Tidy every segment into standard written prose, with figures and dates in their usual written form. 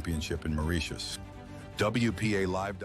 Championship in Mauritius. WPA Live.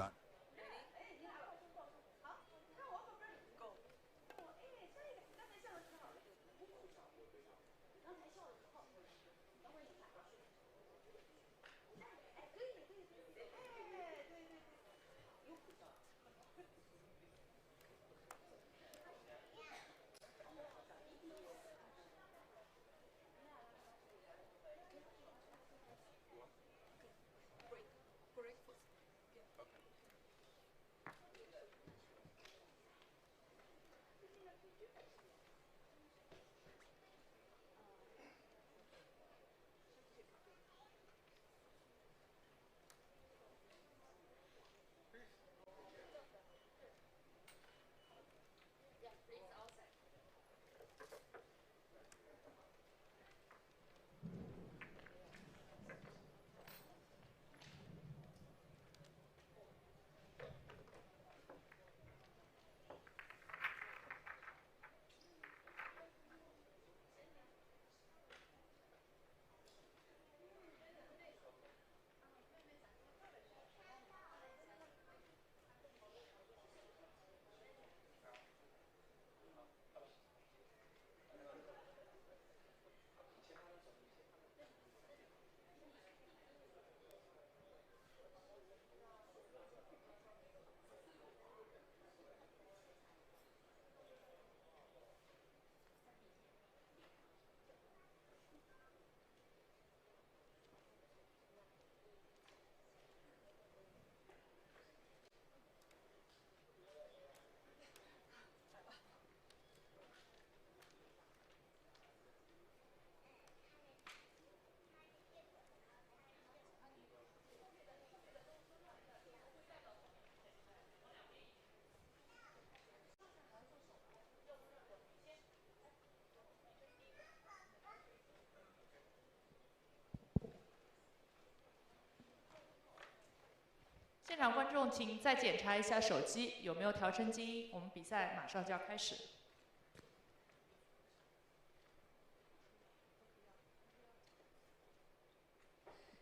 现场观众，请再检查一下手机有没有调成静音，我们比赛马上就要开始。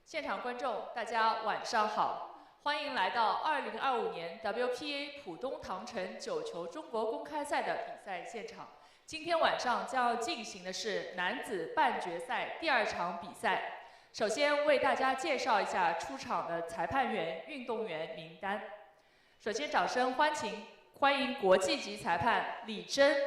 现场观众，大家晚上好，欢迎来到2025年 WPA 浦东唐城9球中国公开赛的比赛现场。今天晚上将要进行的是男子半决赛第2场比赛。 首先为大家介绍一下出场的裁判员、运动员名单。首先，掌声欢迎国际级裁判李真。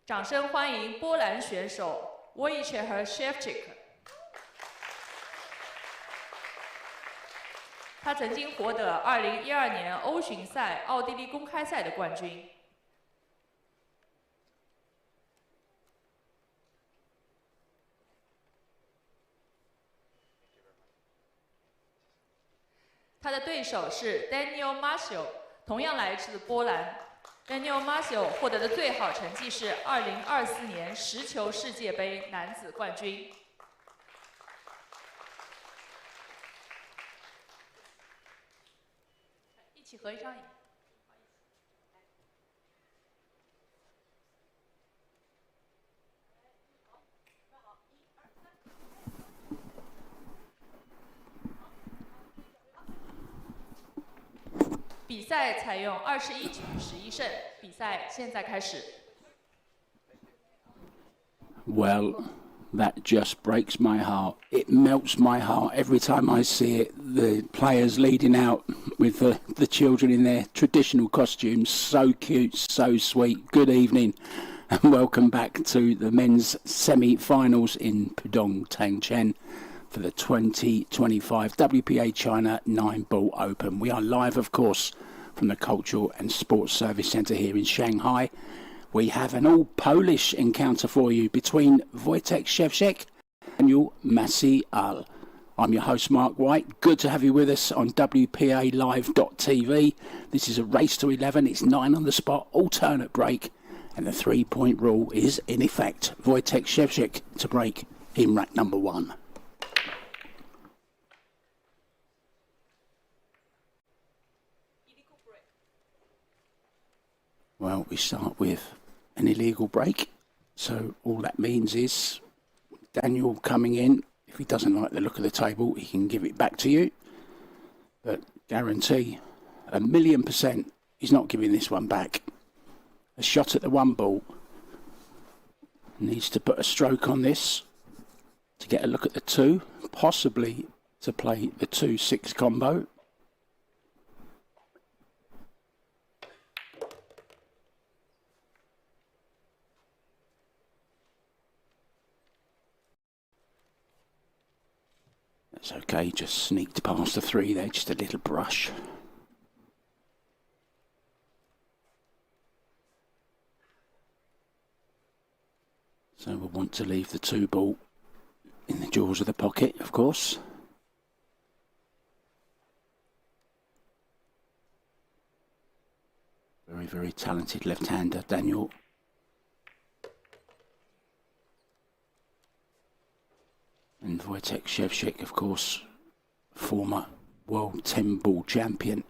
掌声欢迎波兰选手 Wojciech 和 SZEWCZYK。 他曾经获得2012年欧巡赛奥地利公开赛的冠军。他的对手是 MACIOL， 同样来自波兰。MACIOL 获得的最好成绩是2024年10球世界杯男子冠军。 一起合一张影。比赛采用21局11胜，比赛现在开始。Well. That just breaks my heart. It melts my heart every time I see it. The players leading out with the children in their traditional costumes. So cute, so sweet. Good evening and welcome back to the men's semi-finals in Pudong Tangcheng for the 2025 WPA China 9-Ball Open. We are live, of course, from the Cultural and Sports Service Centre here in Shanghai. We have an all-Polish encounter for you between Wojciech SZEWCZYK and MACIOL. I'm your host, Mark White. Good to have you with us on WPALive.tv. This is a race to 11. It's 9 on the spot, alternate break. And the 3-point rule is in effect. Wojciech SZEWCZYK to break in rack number 1. Well, we start with an illegal break. So all that means is Daniel coming in. If he doesn't like the look of the table, he can give it back to you. But guarantee, 1,000,000% he's not giving this one back. A shot at the one ball. Needs to put a stroke on this to get a look at the two, possibly to play the 2-6 combo. That's okay, just sneaked past the 3 there, just a little brush. So we'll want to leave the 2 ball in the jaws of the pocket, of course. Very, very talented left-hander, Daniel. And Wojciech SZEWCZYK, of course, former World 10-ball champion.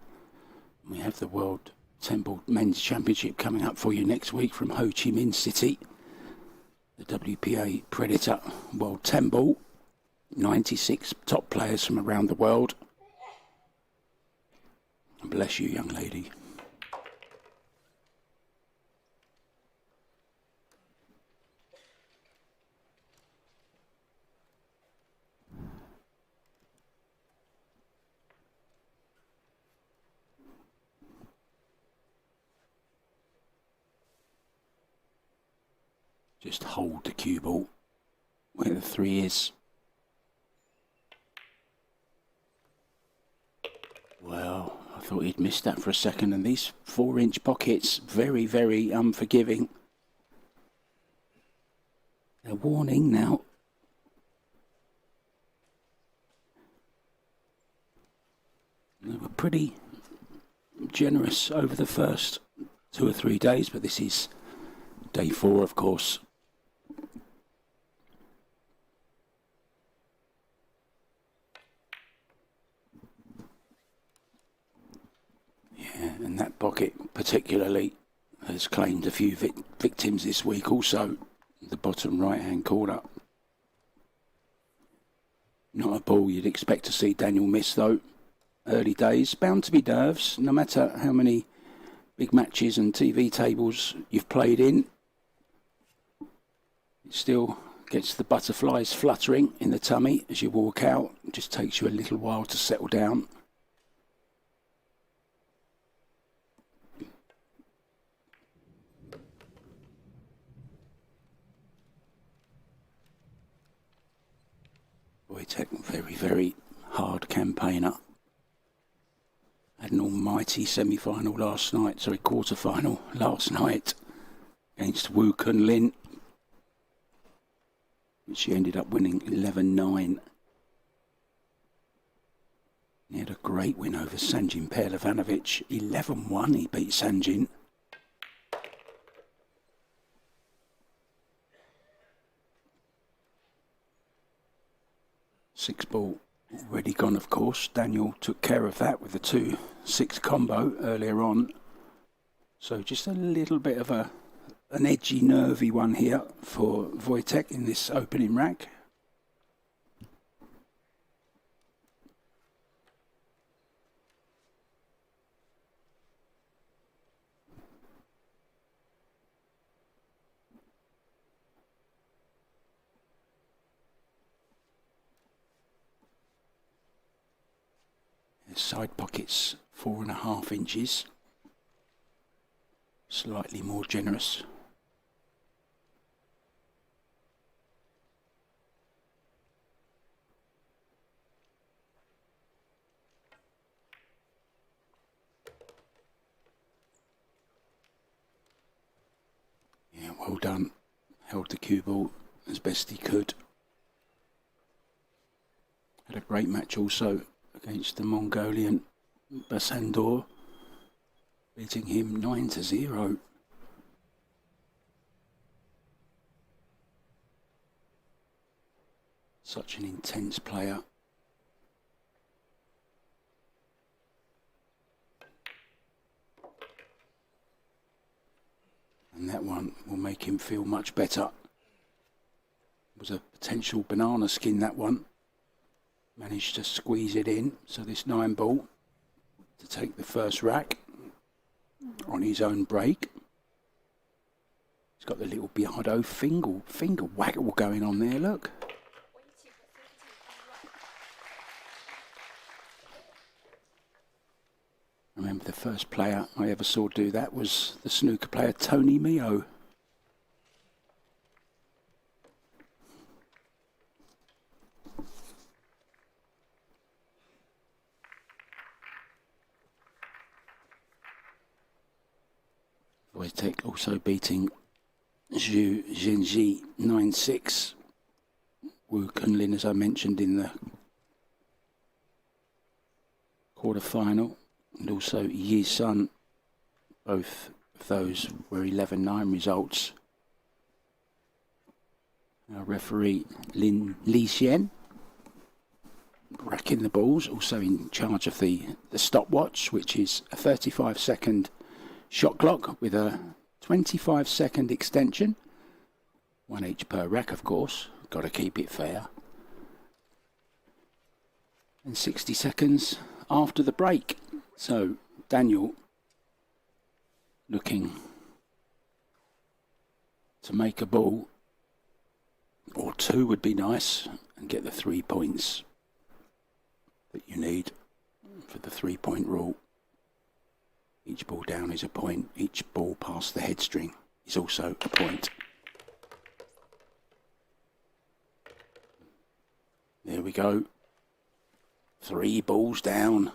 We have the World 10-ball Men's Championship coming up for you next week from Ho Chi Minh City. The WPA Predator World 10-ball. 96 top players from around the world. Bless you, young lady. Just hold the cue ball where the 3 is. Well, I thought he'd missed that for a second, and these 4-inch pockets, very, very unforgiving. They're warning now. They were pretty generous over the first 2 or 3 days, but this is day 4, of course. And that pocket particularly has claimed a few victims this week also. The bottom right hand corner. Not a ball you'd expect to see Daniel miss though. Early days, bound to be nerves, no matter how many big matches and TV tables you've played in. It still gets the butterflies fluttering in the tummy as you walk out. It just takes you a little while to settle down. Wojciech, very, very hard campaigner. Had an almighty semi-final last night, sorry, quarter-final last night against Wu Kun Lin, which she ended up winning 11-9. He had a great win over Sanjin Perlevanovic, 11-1 he beat Sanjin. Six ball already gone, of course. Daniel took care of that with the 2-6 combo earlier on. So just a little bit of an edgy, nervy one here for Wojciech in this opening rack. Side pockets 4.5 inches, slightly more generous. Yeah, well done. Held the cue ball as best he could. Had a great match also against the Mongolian Basandor, beating him 9-0. Such an intense player. And that one will make him feel much better. It was a potential banana skin, that one. Managed to squeeze it in. So this 9 ball to take the first rack on his own break. He's got the little Biardo finger waggle going on there, look. I remember the first player I ever saw do that was the snooker player Tony Mio. Wojciech also beating SZEWCZYK 9-6. Wu Kunlin, as I mentioned, in the quarter-final. And also Yi Sun. Both of those were 11-9 results. Our referee Lin Li Xian racking the balls, also in charge of the stopwatch, which is a 35-second shot clock with a 25-second extension. 1 each per rack, of course. Got to keep it fair. And 60 seconds after the break. So Daniel looking to make a ball, or 2 would be nice, and get the 3 points that you need for the 3-point rule. Each ball down is a point. Each ball past the head string is also a point. There we go. 3 balls down.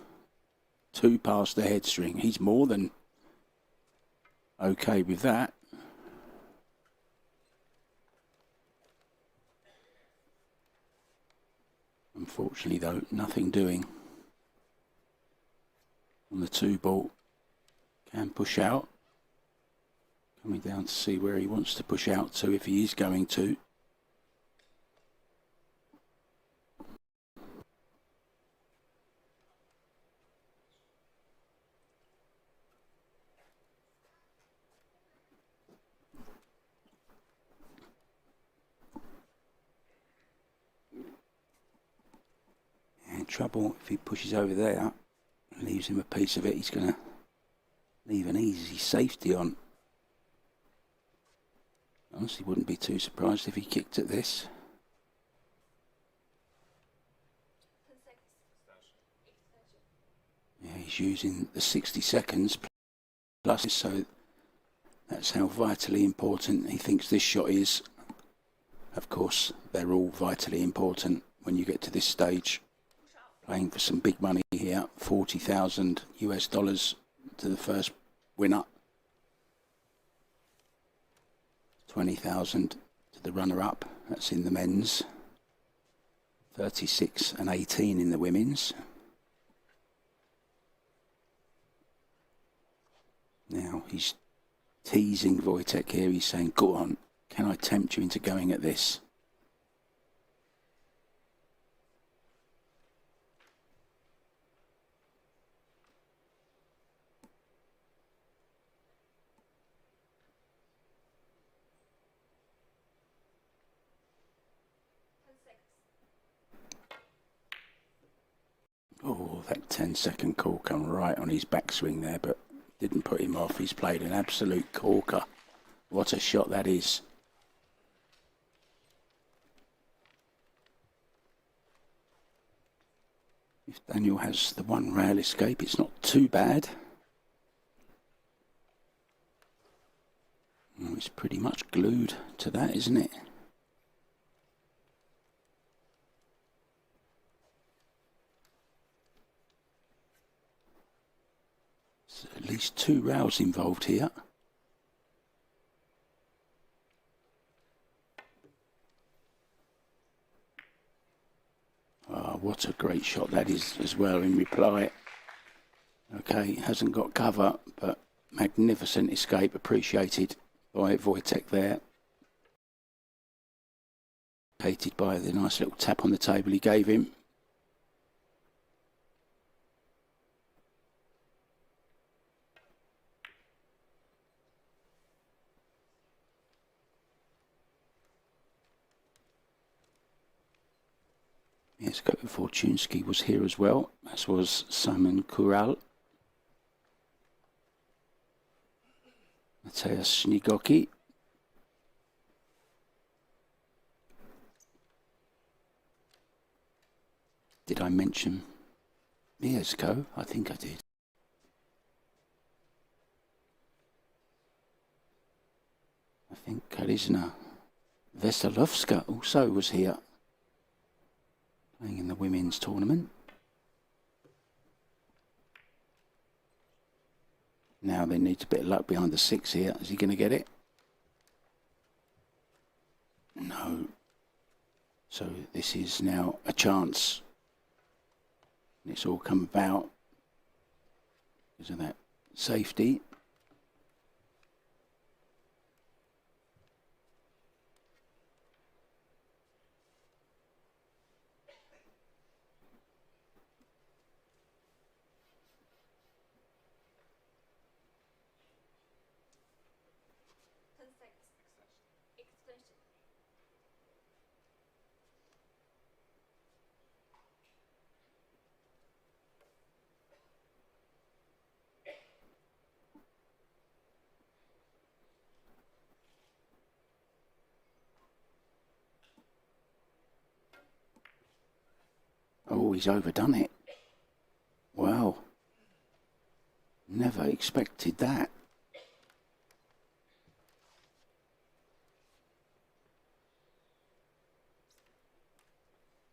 2 past the head string. He's more than okay with that. Unfortunately, though, nothing doing on the 2 ball. Can push out. Coming down to see where he wants to push out to, if he is going to. And trouble if he pushes over there, leaves him a piece of it, he's going to leave an easy safety on. Honestly, wouldn't be too surprised if he kicked at this. Yeah, he's using the 60 seconds plus, so that's how vitally important he thinks this shot is. Of course, they're all vitally important when you get to this stage. Playing for some big money here, $40,000 US to the first winner. 20,000 to the runner-up. That's in the men's. 36 and 18 in the women's. Now he's teasing Wojciech here. He's saying, "Go on, can I tempt you into going at this?" Oh, that 10-second call come right on his backswing there, but didn't put him off. He's played an absolute corker. What a shot that is. If Daniel has the 1 rail escape, it's not too bad. Oh, it's pretty much glued to that, isn't it? So at least 2 rails involved here. Oh, what a great shot that is as well in reply. Okay, hasn't got cover, but magnificent escape, appreciated by Wojciech there. Appreciated by the nice little tap on the table he gave him. Mieszko Fortunski was here as well, as was Simon Kural. Mateusz Śnigoki. Did I mention Mieszko? I think I did. I think Karizna Wesolowska also was here, playing in the women's tournament. Now they need a bit of luck behind the 6 here. Is he going to get it? No. So this is now a chance. And it's all come about because of that safety. Oh, he's overdone it. Wow. Never expected that.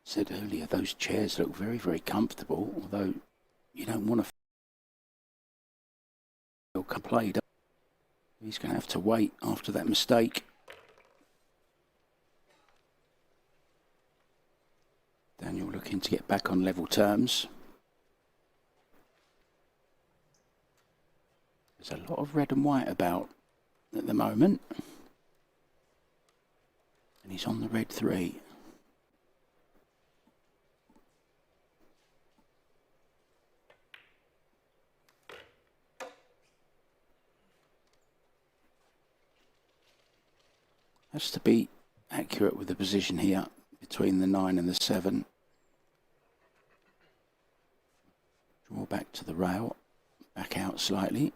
Said earlier, those chairs look very, very comfortable, although you don't want to feel played. He's going to have to wait after that mistake. Daniel looking to get back on level terms. There's a lot of red and white about at the moment. And he's on the red 3. Has to be accurate with the position here between the 9 and the 7. Draw back to the rail, back out slightly.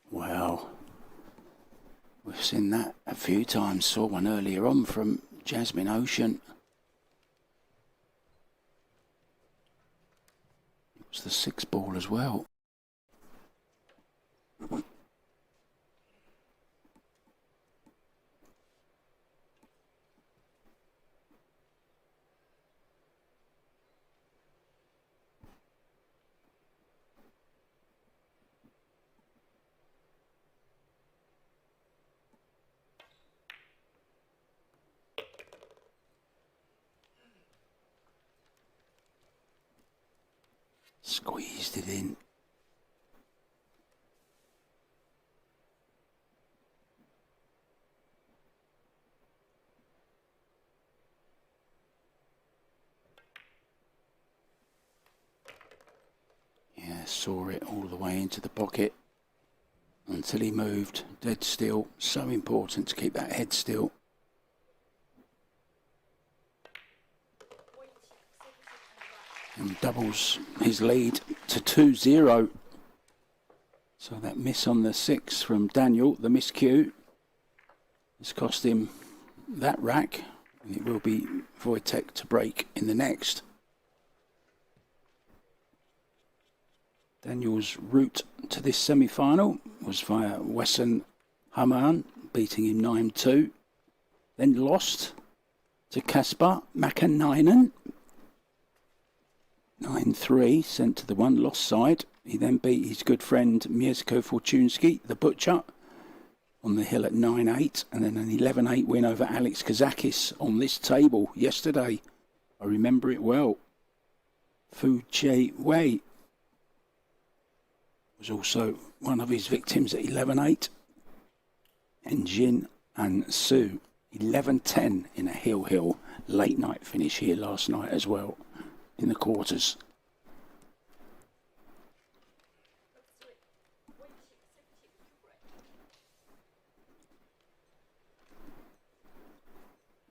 Wow. We've seen that a few times. Saw one earlier on from Jasmine Ocean. It was the 6 ball as well. Squeezed it in. Yeah, saw it all the way into the pocket until he moved. Dead still. So important to keep that head still. And doubles his lead to 2-0. So that miss on the 6 from Daniel, the miscue, has cost him that rack. And it will be Wojciech to break in the next. Daniel's route to this semi-final was via Wesson Haman, beating him 9-2. Then lost to Kasper Makanainen. 9-3, sent to the one lost side. He then beat his good friend Mieszko Fortunski, the butcher, on the hill at 9-8, and then an 11-8 win over Alex Kazakis on this table yesterday. I remember it well. Fu Che Wei. was also one of his victims at 11-8. And Jin and Su, 11-10 in a hill late night finish here last night as well in the quarters.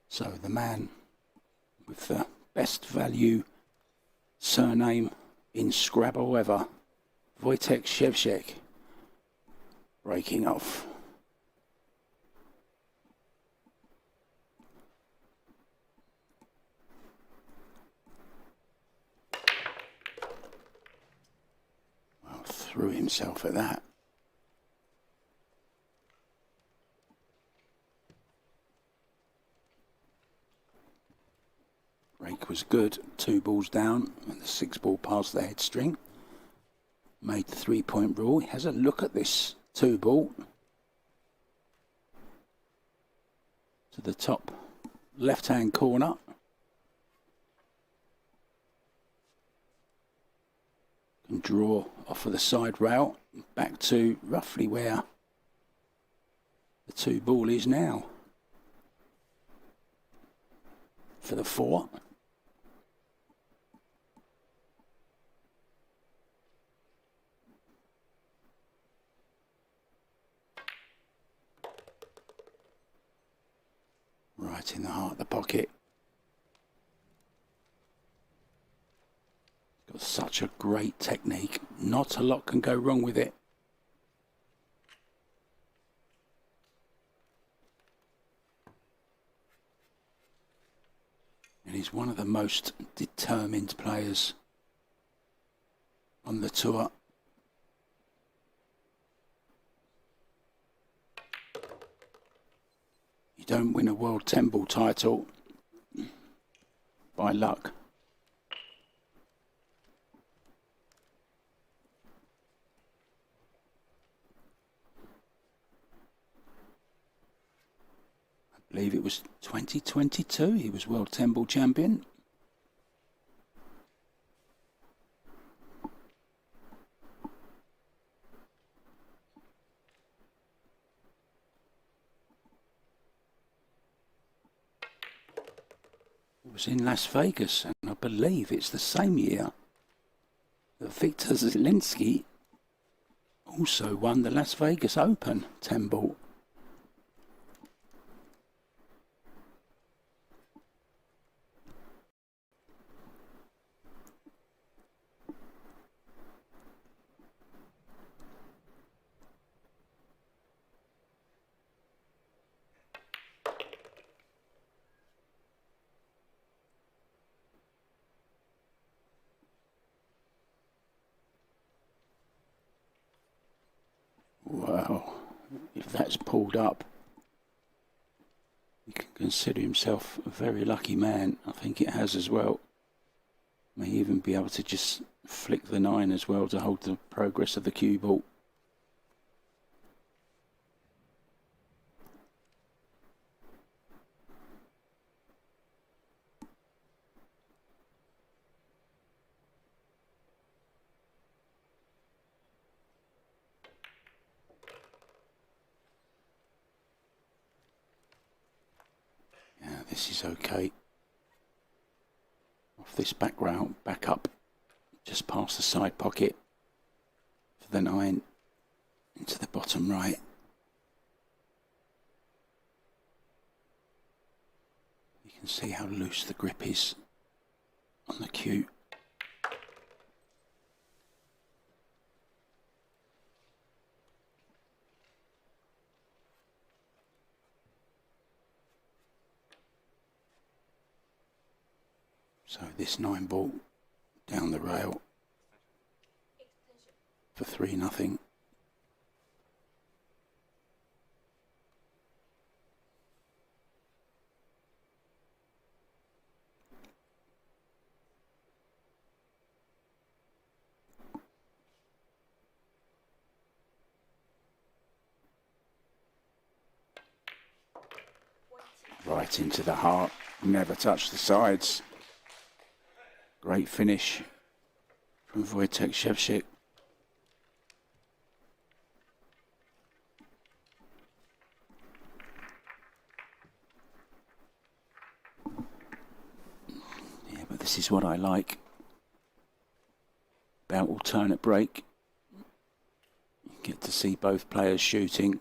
So the man with the best value surname in Scrabble ever, Wojciech SZEWCZYK, breaking off. Well, threw himself at that. Break was good, 2 balls down, and the 6 ball past the head string. Made the 3-point rule. He has a look at this 2 ball. To the top left-hand corner. Can draw off of the side rail, back to roughly where the 2 ball is now. For the 4. Right in the heart of the pocket. Got such a great technique. Not a lot can go wrong with it. And he's one of the most determined players on the tour. You don't win a World 10 Ball title by luck. I believe it was 2022 he was World 10 Ball champion. It was in Las Vegas, and I believe it's the same year that Viktor Zelensky also won the Las Vegas Open 10 Ball. Wow, if that's pulled up, he can consider himself a very lucky man. I think it has as well. May even be able to just flick the 9 as well to hold the progress of the cue ball. This is okay. Off this background, back up, just past the side pocket for the 9 into the bottom right. You can see how loose the grip is on the cue. So this 9 ball down the rail for 3-0. Right into the heart, never touched the sides. Great finish from Wojciech SZEWCZYK. This is what I like about alternate break. You get to see both players shooting.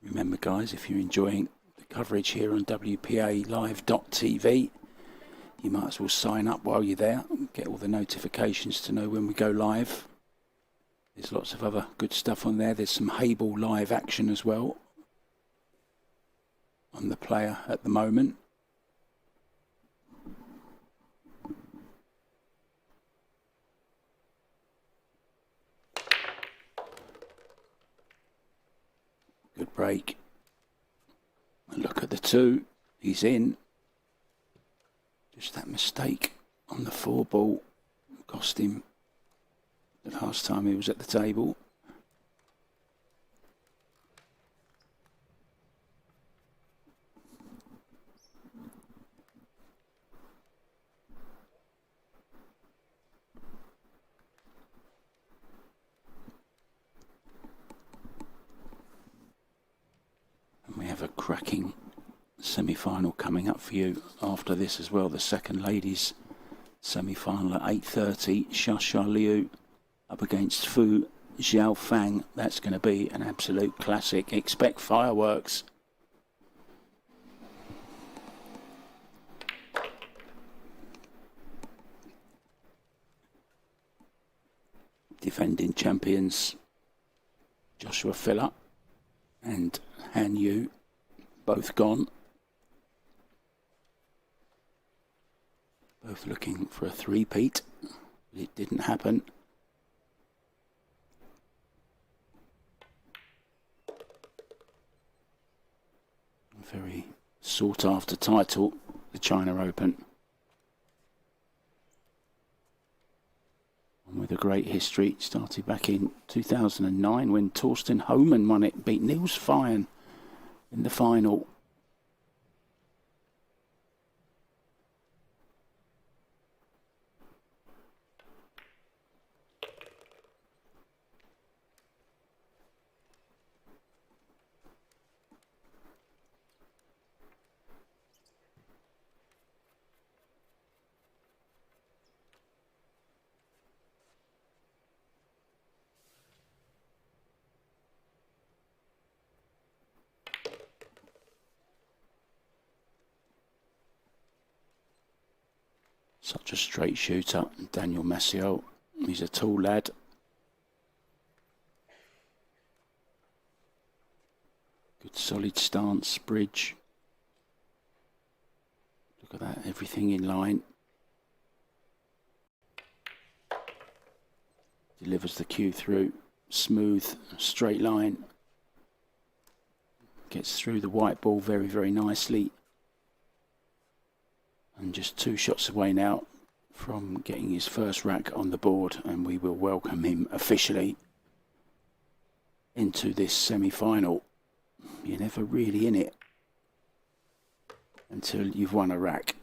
Remember guys, if you're enjoying the coverage here on WPA Live.tv, you might as well sign up while you're there and get all the notifications to know when we go live. There's lots of other good stuff on there. There's some Hable live action as well on the player at the moment. Good break. Look at the two. He's in. Just that mistake on the 4 ball cost him the last time he was at the table. And we have a cracking semi-final coming up for you after this as well. The second ladies semi-final at 8:30. Xia Liu up against Fu Xiaofang. That's going to be an absolute classic. Expect fireworks. Defending champions Joshua Filler and Han Yu both gone. Both looking for a three-peat. It didn't happen. A very sought-after title, the China Open. And with a great history, started back in 2009 when Torsten Homan won it, beat Niels Feyen in the final. Such a straight shooter, Daniel MACIOL. He's a tall lad. Good solid stance, bridge. Look at that, everything in line. Delivers the cue through, smooth, straight line. Gets through the white ball very, very nicely. And just 2 shots away now from getting his first rack on the board, and we will welcome him officially into this semi-final. You're never really in it until you've won a rack.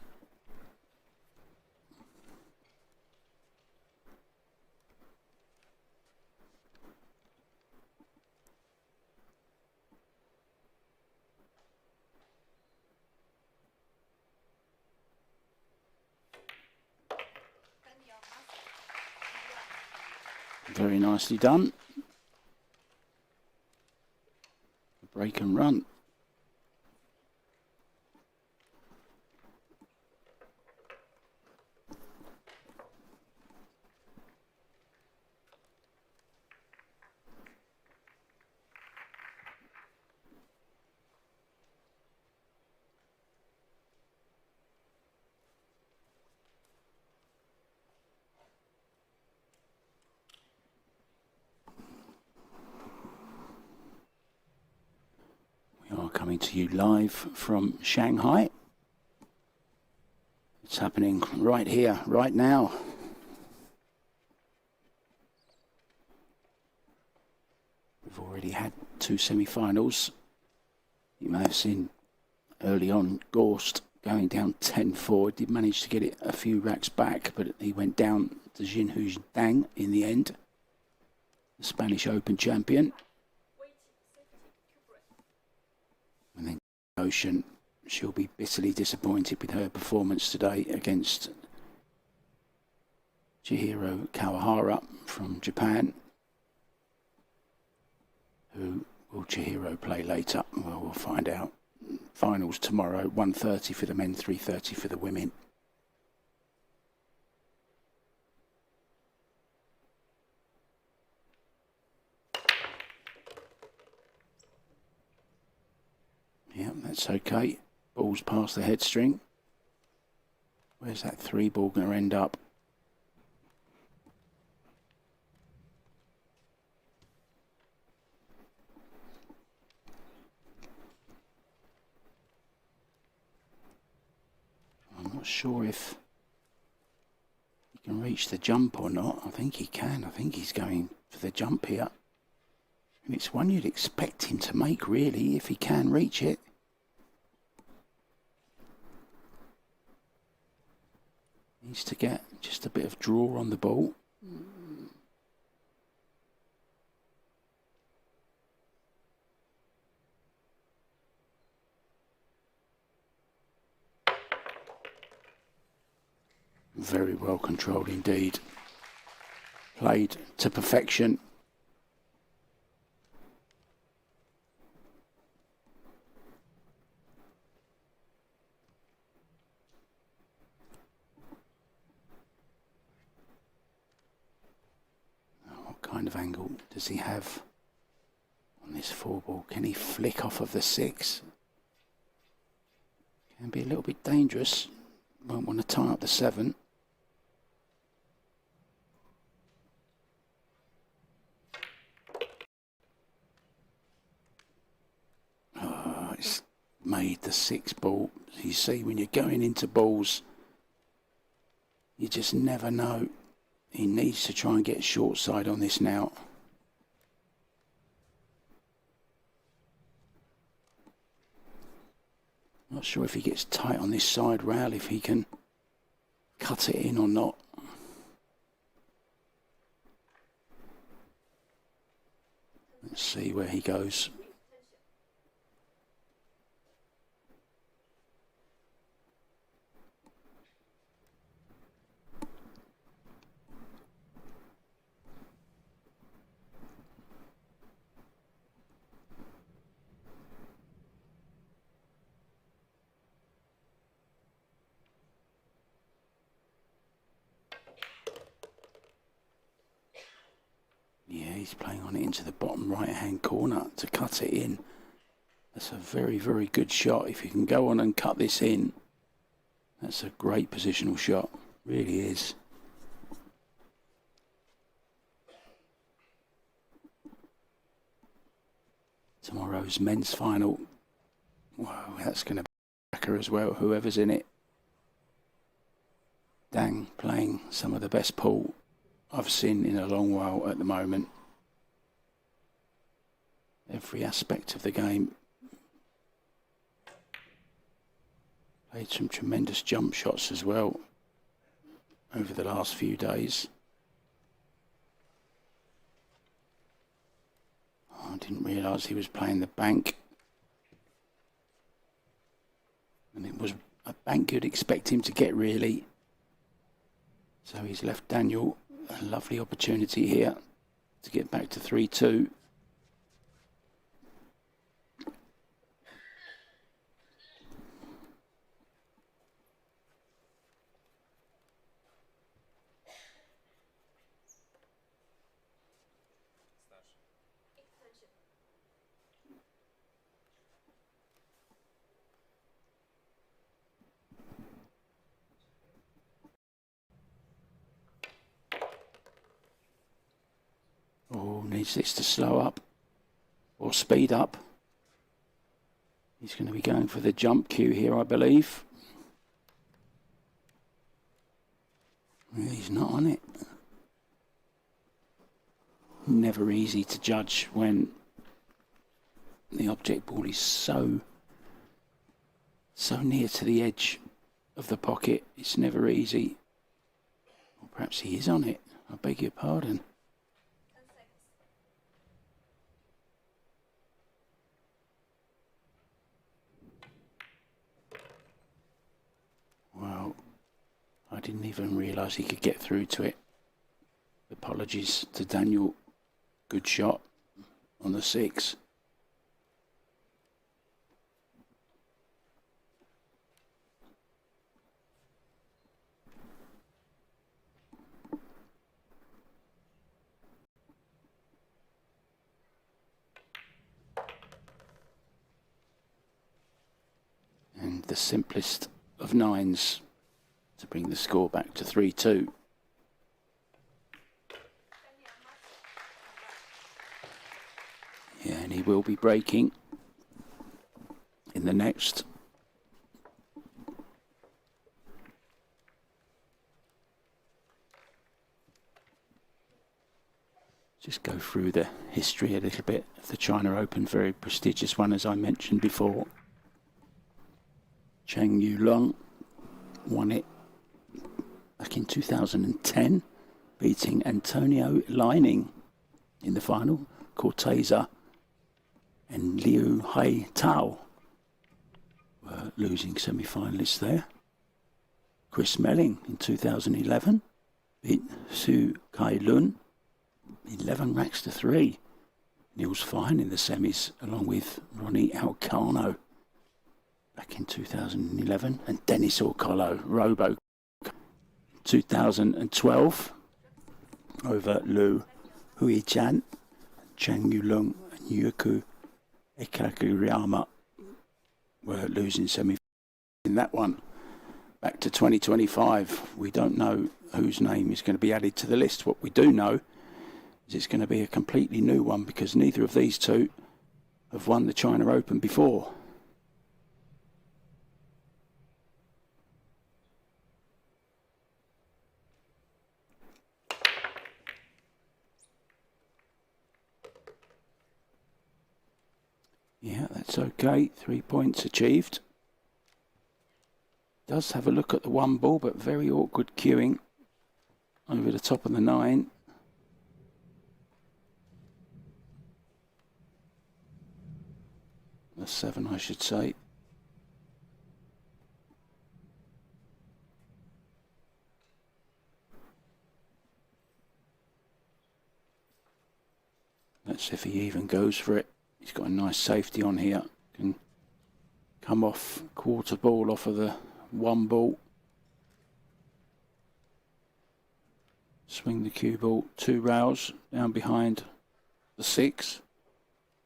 Very nicely done. Break and run. Coming to you live from Shanghai. It's happening right here, right now. We've already had 2 semi-finals. You may have seen early on Gorst going down 10-4. Did manage to get it a few racks back, but he went down to Jinhu Dang in the end, the Spanish Open champion. And then Ocean, she'll be bitterly disappointed with her performance today against Chihiro Kawahara from Japan. Who will Chihiro play later? Well, we'll find out. Finals tomorrow, 1:30 for the men, 3:30 for the women. Yeah, that's okay. Ball's past the head string. Where's that 3 ball going to end up? I'm not sure if he can reach the jump or not. I think he can. I think he's going for the jump here. And it's one you'd expect him to make, really, if he can reach it. Needs to get just a bit of draw on the ball. Very well controlled indeed. Played to perfection. What kind of angle does he have on this 4 ball? Can he flick off of the 6? Can be a little bit dangerous. Won't want to tie up the 7. Oh, it's made the 6 ball. You see, when you're going into balls, you just never know. He needs to try and get short side on this now. Not sure if he gets tight on this side rail, if he can cut it in or not. Let's see where he goes. Yeah, he's playing on it into the bottom right-hand corner to cut it in. That's a very, very good shot. If you can go on and cut this in, that's a great positional shot. Really is. Tomorrow's men's final. Wow, that's going to be a cracker as well, whoever's in it. Dang, playing some of the best pool I've seen in a long while at the moment. Every aspect of the game. Played some tremendous jump shots as well over the last few days. Oh, I didn't realise he was playing the bank. And it was a bank you'd expect him to get, really. So he's left Daniel a lovely opportunity here to get back to 3-2. Oh, needs this to slow up or speed up. He's going to be going for the jump cue here, I believe. He's not on it. Never easy to judge when the object ball is so near to the edge of the pocket. It's never easy. Or perhaps he is on it. I beg your pardon. Well, I didn't even realise he could get through to it. Apologies to Daniel. Good shot on the 6. And the simplest of 9s to bring the score back to 3-2. Yeah, and he will be breaking in the next. Just go through the history a little bit of the China Open, very prestigious one as I mentioned before. Cheng Yulong won it back in 2010, beating Antonio Lining in the final. Corteza and Liu Hai Tao were losing semi-finalists there. Chris Melling in 2011 beat Su Kai Lun 11 racks to 3. He was fine in the semis along with Ronnie Alcano back in 2011, and Dennis Orcolo, Robo 2012 over Lu Huijian, Cheng Yulong and Yuku Ekaguriyama were losing semi in that one. Back to 2025, we don't know whose name is going to be added to the list. What we do know is it's going to be a completely new one because neither of these two have won the China Open before. Yeah, that's okay. 3 points achieved. Does have a look at the 1 ball, but very awkward cueing over the top of the 9. The 7, I should say. Let's see if he even goes for it. He's got a nice safety on here. Can come off quarter ball off of the 1 ball. Swing the cue ball 2 rails down behind the 6.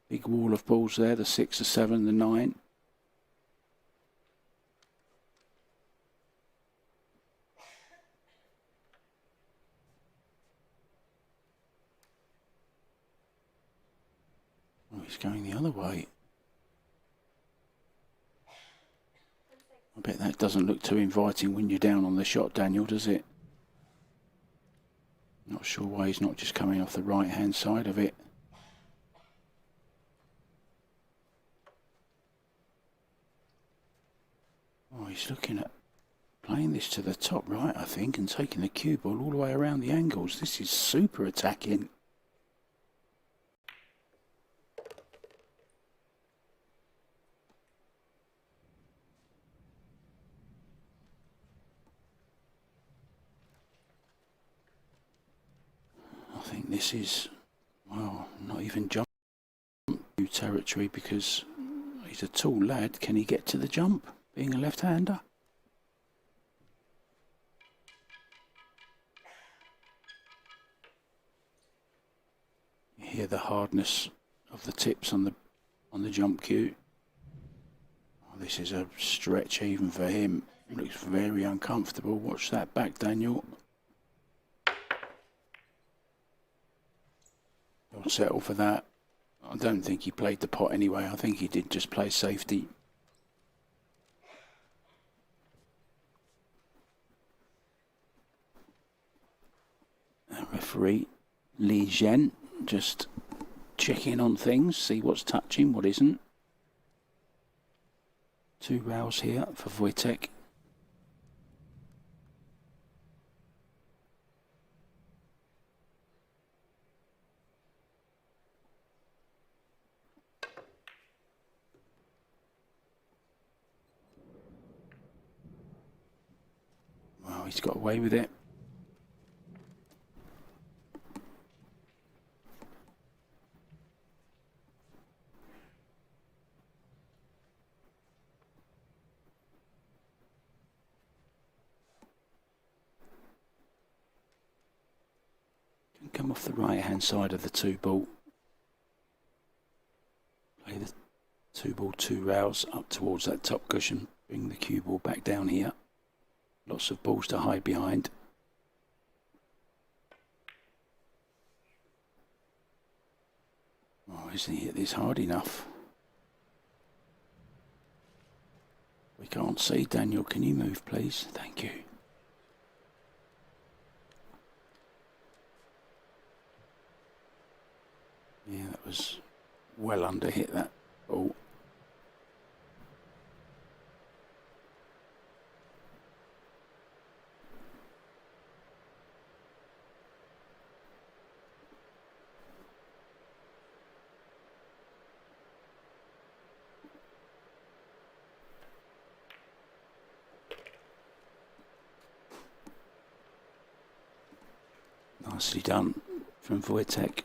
Big wall of balls there, the 6, the 7, the 9. Oh, he's going the other way. I bet that doesn't look too inviting when you're down on the shot, Daniel, does it? Not sure why he's not just coming off the right-hand side of it. Oh, he's looking at playing this to the top right, I think, and taking the cue ball all the way around the angles. This is super attacking. I think this is, well, not even jump territory because he's a tall lad. Can he get to the jump, being a left-hander? You hear the hardness of the tips on the jump cue. Oh, this is a stretch even for him. Looks very uncomfortable. Watch that back, Daniel. He'll settle for that. I don't think he played the pot anyway. I think he did just play safety. Referee Li Zhen just checking on things, see what's touching, what isn't. 2 rows here for Wojciech. Well, he's got away with it. Can come off the right hand side of the 2 ball. Play the 2 ball 2 rows up towards that top cushion. Bring the cue ball back down here. Lots of balls to hide behind. Oh, isn't he hit this hard enough? We can't see. Daniel, can you move, please? Thank you. Yeah, that was well under hit, that ball. Nicely done from Wojciech.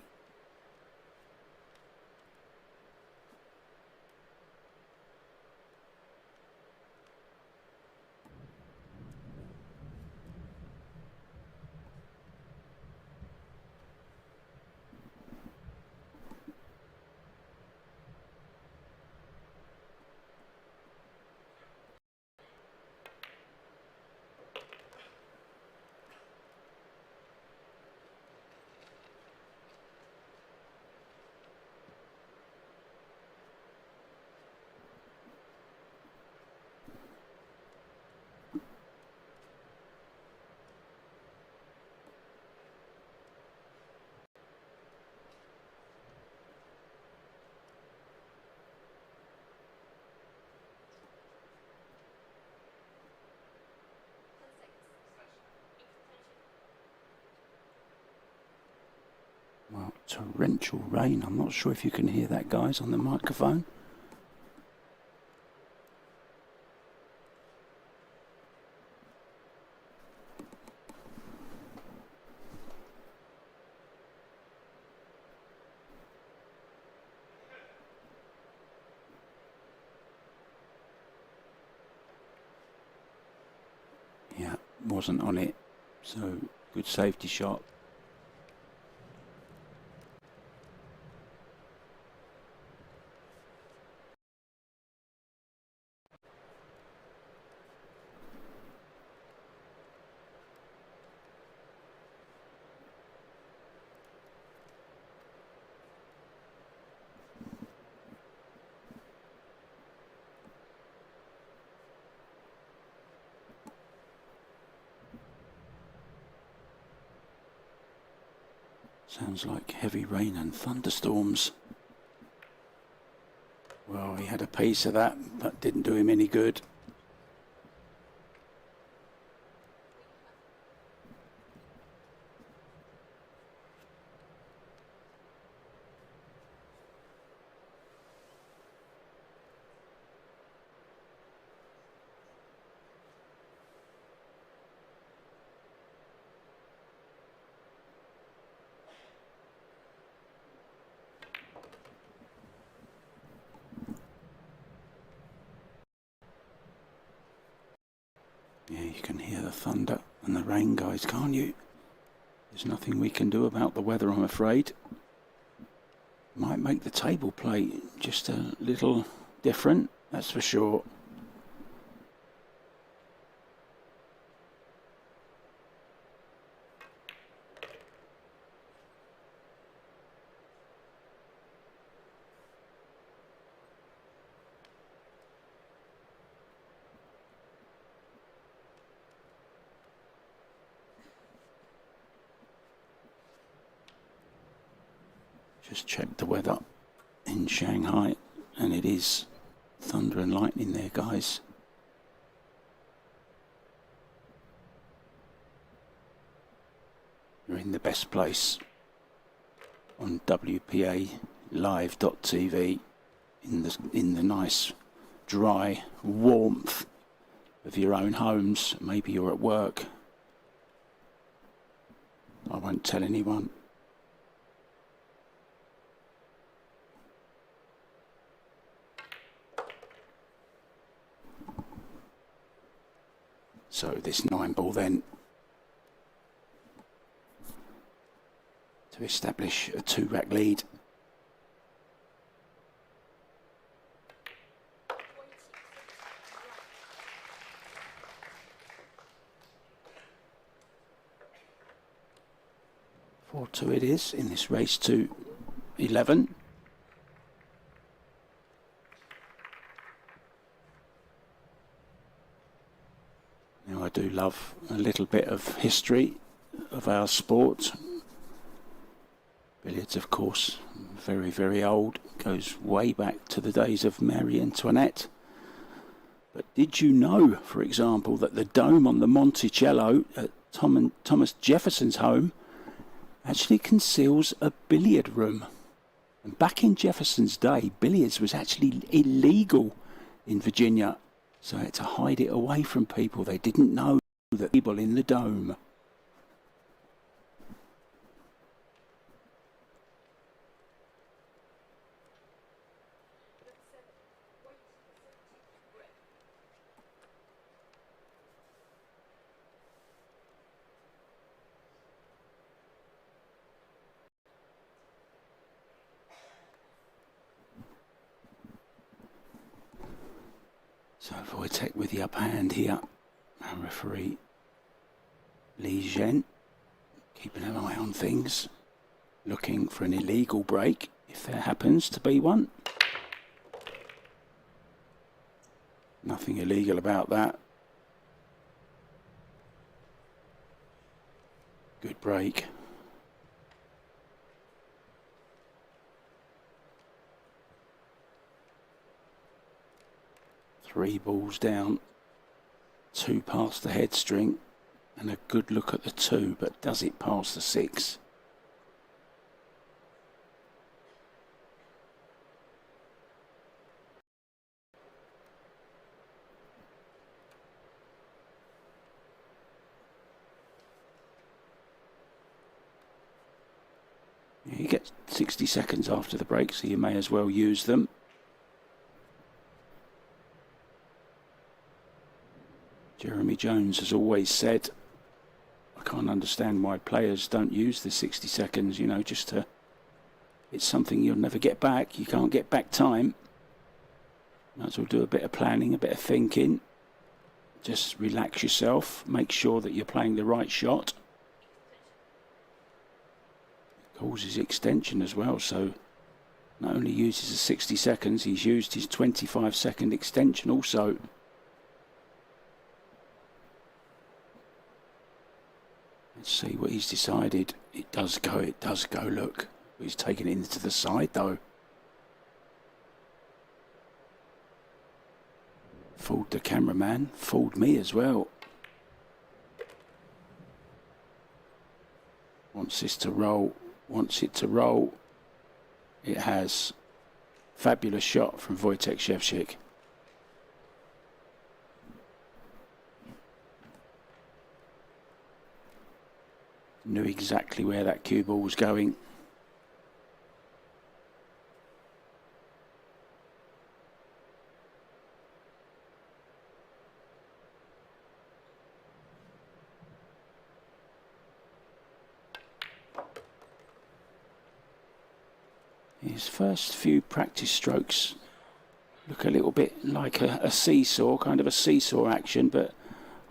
Well, torrential rain. I'm not sure if you can hear that, guys, on the microphone. Yeah, wasn't on it. So, good safety shot. Sounds like heavy rain and thunderstorms. Well, he had a piece of that, but didn't do him any good. Yeah, you can hear the thunder and the rain, guys, can't you? There's nothing we can do about the weather, I'm afraid. Might make the table play just a little different, that's for sure. Just checked the weather in Shanghai, and it is thunder and lightning there, guys. You're in the best place on WPA live.tv in the nice dry warmth of your own homes. Maybe you're at work. I won't tell anyone. So this 9-ball then to establish a 2-rack lead. Four two it is in this race to 11. Now I do love a little bit of history of our sport. Billiards, of course, very, very old. Goes way back to the days of Marie Antoinette. But did you know, for example, that the dome on the Monticello at Thomas Jefferson's home actually conceals a billiard room? And back in Jefferson's day, billiards was actually illegal in Virginia. So I had to hide it away from people. They didn't know that people in the dome. So Wojciech with the upper hand here. Our referee Li Zhen keeping an eye on things, looking for an illegal break if there happens to be one. Nothing illegal about that. Good break. Three balls down, 2 past the head string, and a good look at the 2, but does it pass the 6? You get 60 seconds after the break, so you may as well use them. Jeremy Jones has always said, I can't understand why players don't use the 60 seconds, you know, just to, it's something you'll never get back. You can't get back time. Might as well do a bit of planning, a bit of thinking. Just relax yourself. Make sure that you're playing the right shot. It causes extension as well, so not only uses the 60 seconds, he's used his 25-second extension also. Let's see what he's decided. It does go, look. He's taken it into the side though. Fooled the cameraman, fooled me as well. Wants this to roll, wants it to roll. It has. Fabulous shot from Wojciech SZEWCZYK. Knew exactly where that cue ball was going. His first few practice strokes look a little bit like a seesaw, kind of a seesaw action, but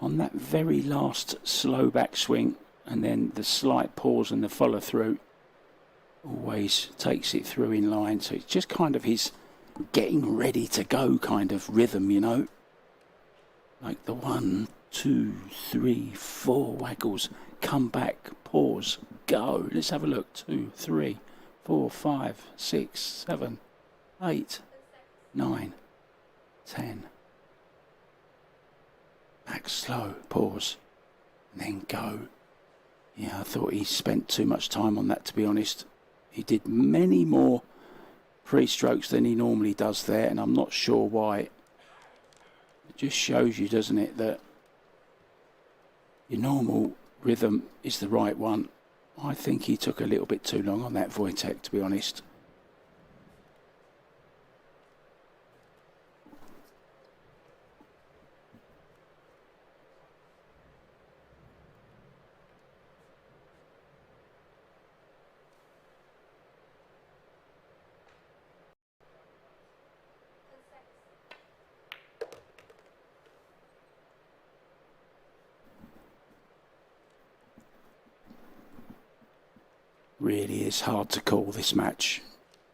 on that very last slow backswing and then the slight pause and the follow through, always takes it through in line. So it's just kind of his getting ready to go kind of rhythm, you know, like the 1, 2, 3, 4 waggles, come back, pause, go. Let's have a look. 2, 3, 4, 5, 6, 7, 8, 9, 10. Back slow, pause, and then go. Yeah, I thought he spent too much time on that, to be honest. He did many more pre-strokes than he normally does there, and I'm not sure why. It just shows you, doesn't it, that your normal rhythm is the right one. I think he took a little bit too long on that Wojciech, to be honest. Really is hard to call this match.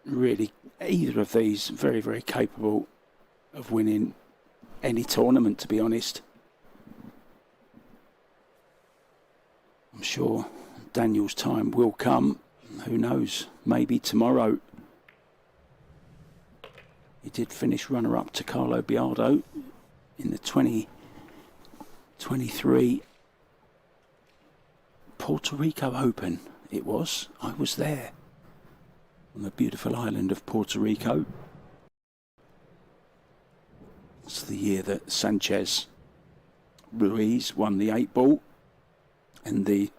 Really, either of these very, very capable of winning any tournament, to be honest. I'm sure Daniel's time will come. Who knows? Maybe tomorrow. He did finish runner-up to Carlo Biardo in the 2023 Puerto Rico Open. It was. I was there on the beautiful island of Puerto Rico. It's the year that Sanchez Ruiz won the 8-ball and the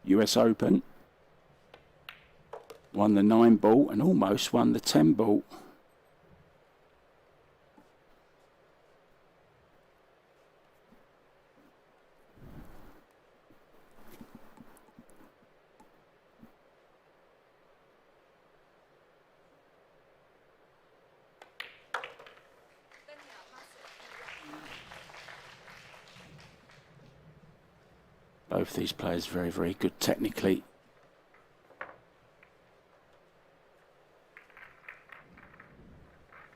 US Open, won the 9-ball and almost won the 10-ball. Both these players very, very good technically.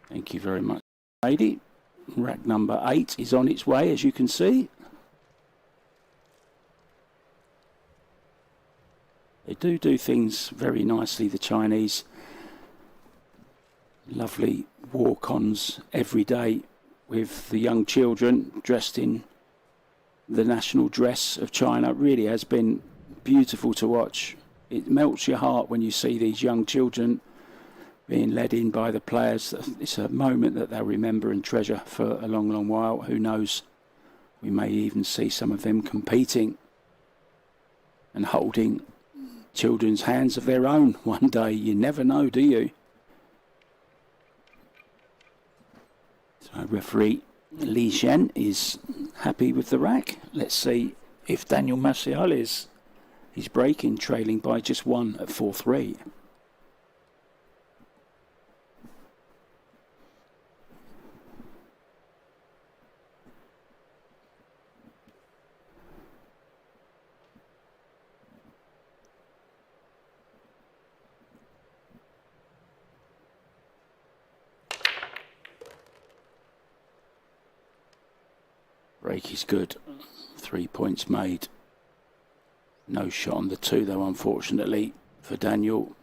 Thank you very much, lady. Rack number 8 is on its way, as you can see. They do things very nicely, the Chinese. Lovely walk-ons every day with the young children dressed in the national dress of China. Really has been beautiful to watch. It melts your heart when you see these young children being led in by the players. It's a moment that they'll remember and treasure for a long, long while. Who knows? We may even see some of them competing and holding children's hands of their own one day. You never know, do you? So referee Li Shen is happy with the rack. Let's see if Daniel MACIOL is. He's breaking, trailing by just 1 at 4-3. Break is good. 3 points made. No shot on the 2 though, unfortunately, for Daniel.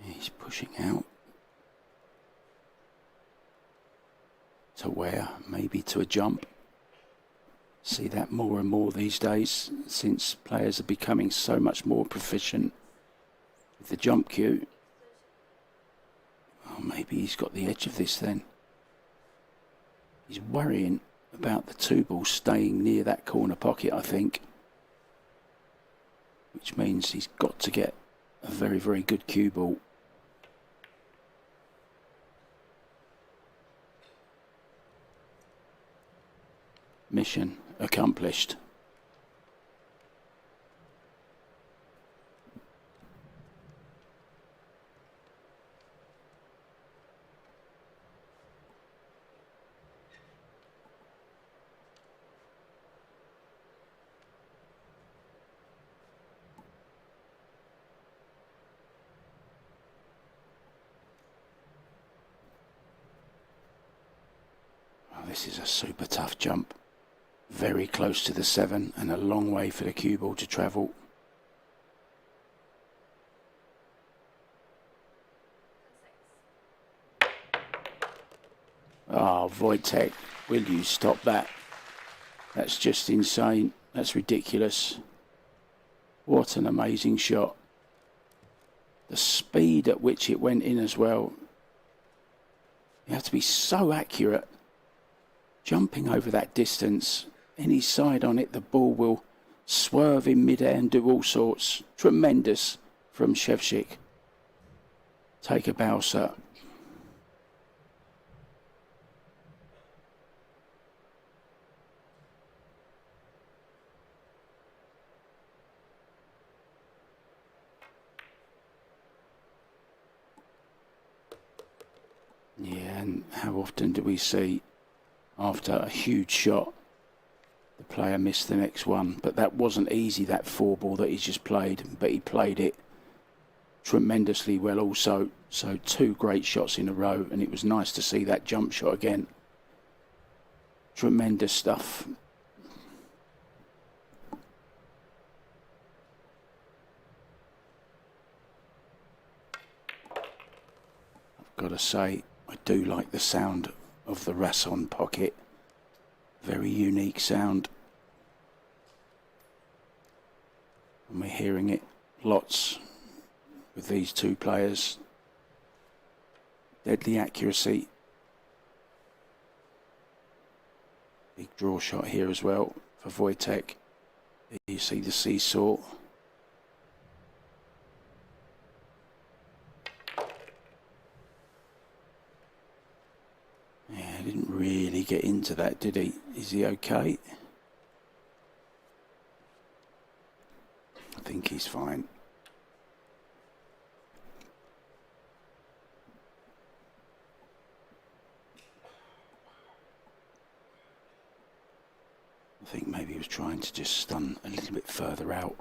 He's pushing out. To where? Maybe to a jump. See that more and more these days, since players are becoming so much more proficient with the jump cue. Oh, maybe he's got the edge of this then. He's worrying about the 2-ball staying near that corner pocket, I think. Which means he's got to get a very, very good cue ball. Mission accomplished. This is a super tough jump. Very close to the 7 and a long way for the cue ball to travel. Oh, Wojciech, will you stop that? That's just insane. That's ridiculous. What an amazing shot. The speed at which it went in as well. You have to be so accurate. Jumping over that distance, any side on it, the ball will swerve in midair and do all sorts. Tremendous from SZEWCZYK. Take a bow, sir. Yeah, and how often do we see after a huge shot the player missed the next one? But that wasn't easy, that 4 ball that he's just played, but he played it tremendously well also. So 2 great shots in a row, and it was nice to see that jump shot again. Tremendous stuff. I've got to say, I do like the sound of the Rasson pocket. Very unique sound. And we're hearing it lots with these 2 players. Deadly accuracy. Big draw shot here as well for Wojciech. You see the seesaw. Yeah, didn't really get into that, did he? Is he okay? I think he's fine. I think maybe he was trying to just stun a little bit further out.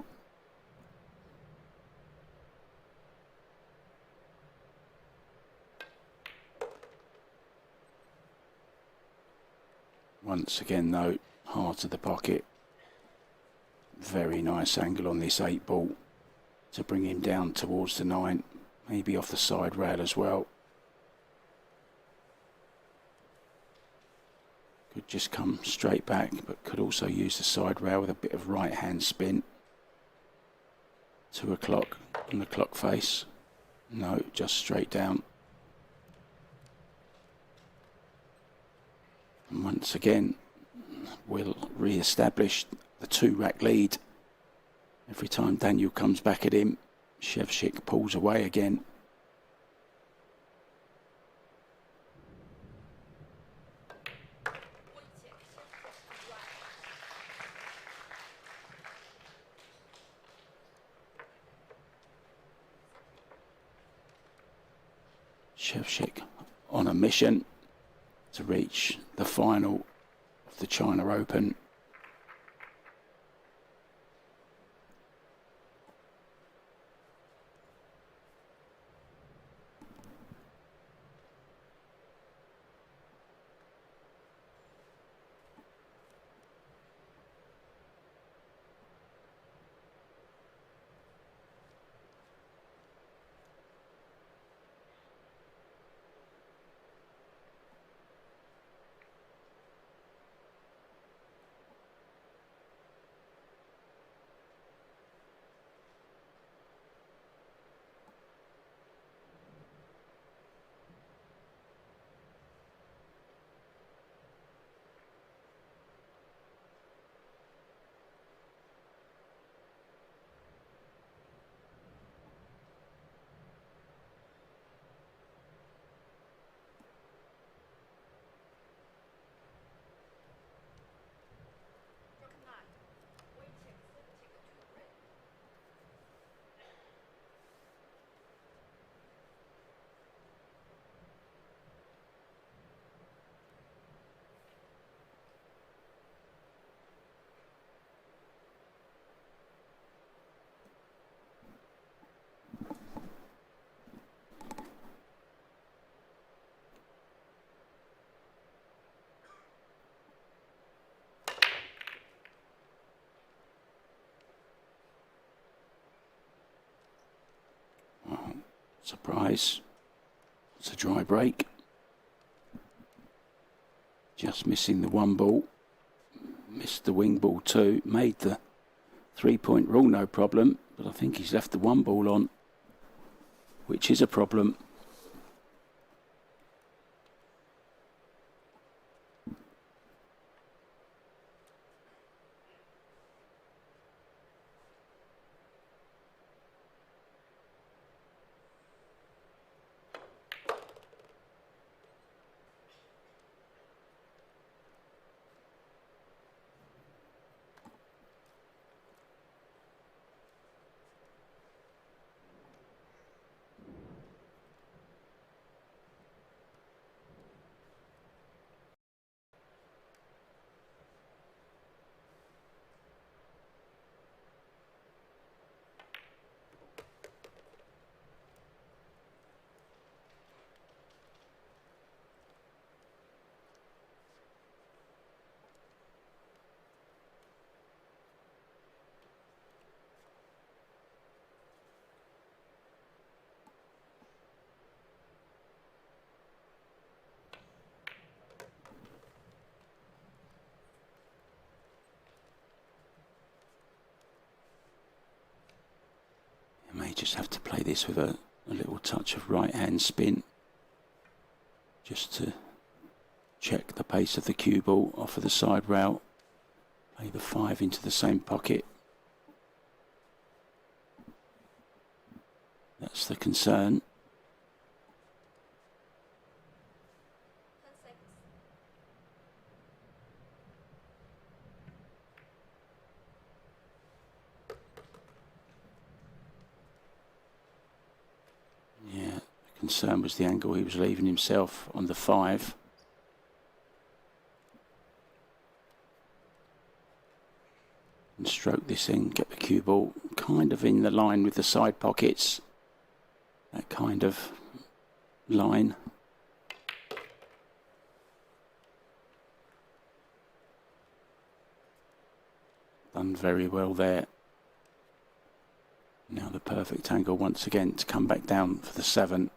Once again though, heart of the pocket. Very nice angle on this 8 ball to bring him down towards the 9. Maybe off the side rail as well. Could just come straight back, but could also use the side rail with a bit of right hand spin. 2 o'clock on the clock face. No, just straight down. And once again, we'll re-establish the 2-rack lead. Every time Daniel comes back at him, SZEWCZYK pulls away again. SZEWCZYK on a mission to reach the final of the China Open. Surprise. It's a dry break. Just missing the one ball. Missed the wing ball too. Made the 3-point rule no problem, but I think he's left the one ball on, which is a problem. May just have to play this with a little touch of right hand spin just to check the pace of the cue ball off of the side rail. Play the 5 into the same pocket. That's the concern. Concern was the angle he was leaving himself on the 5. And stroke this in, get the cue ball kind of in the line with the side pockets. That kind of line. Done very well there. Now the perfect angle once again to come back down for the 7.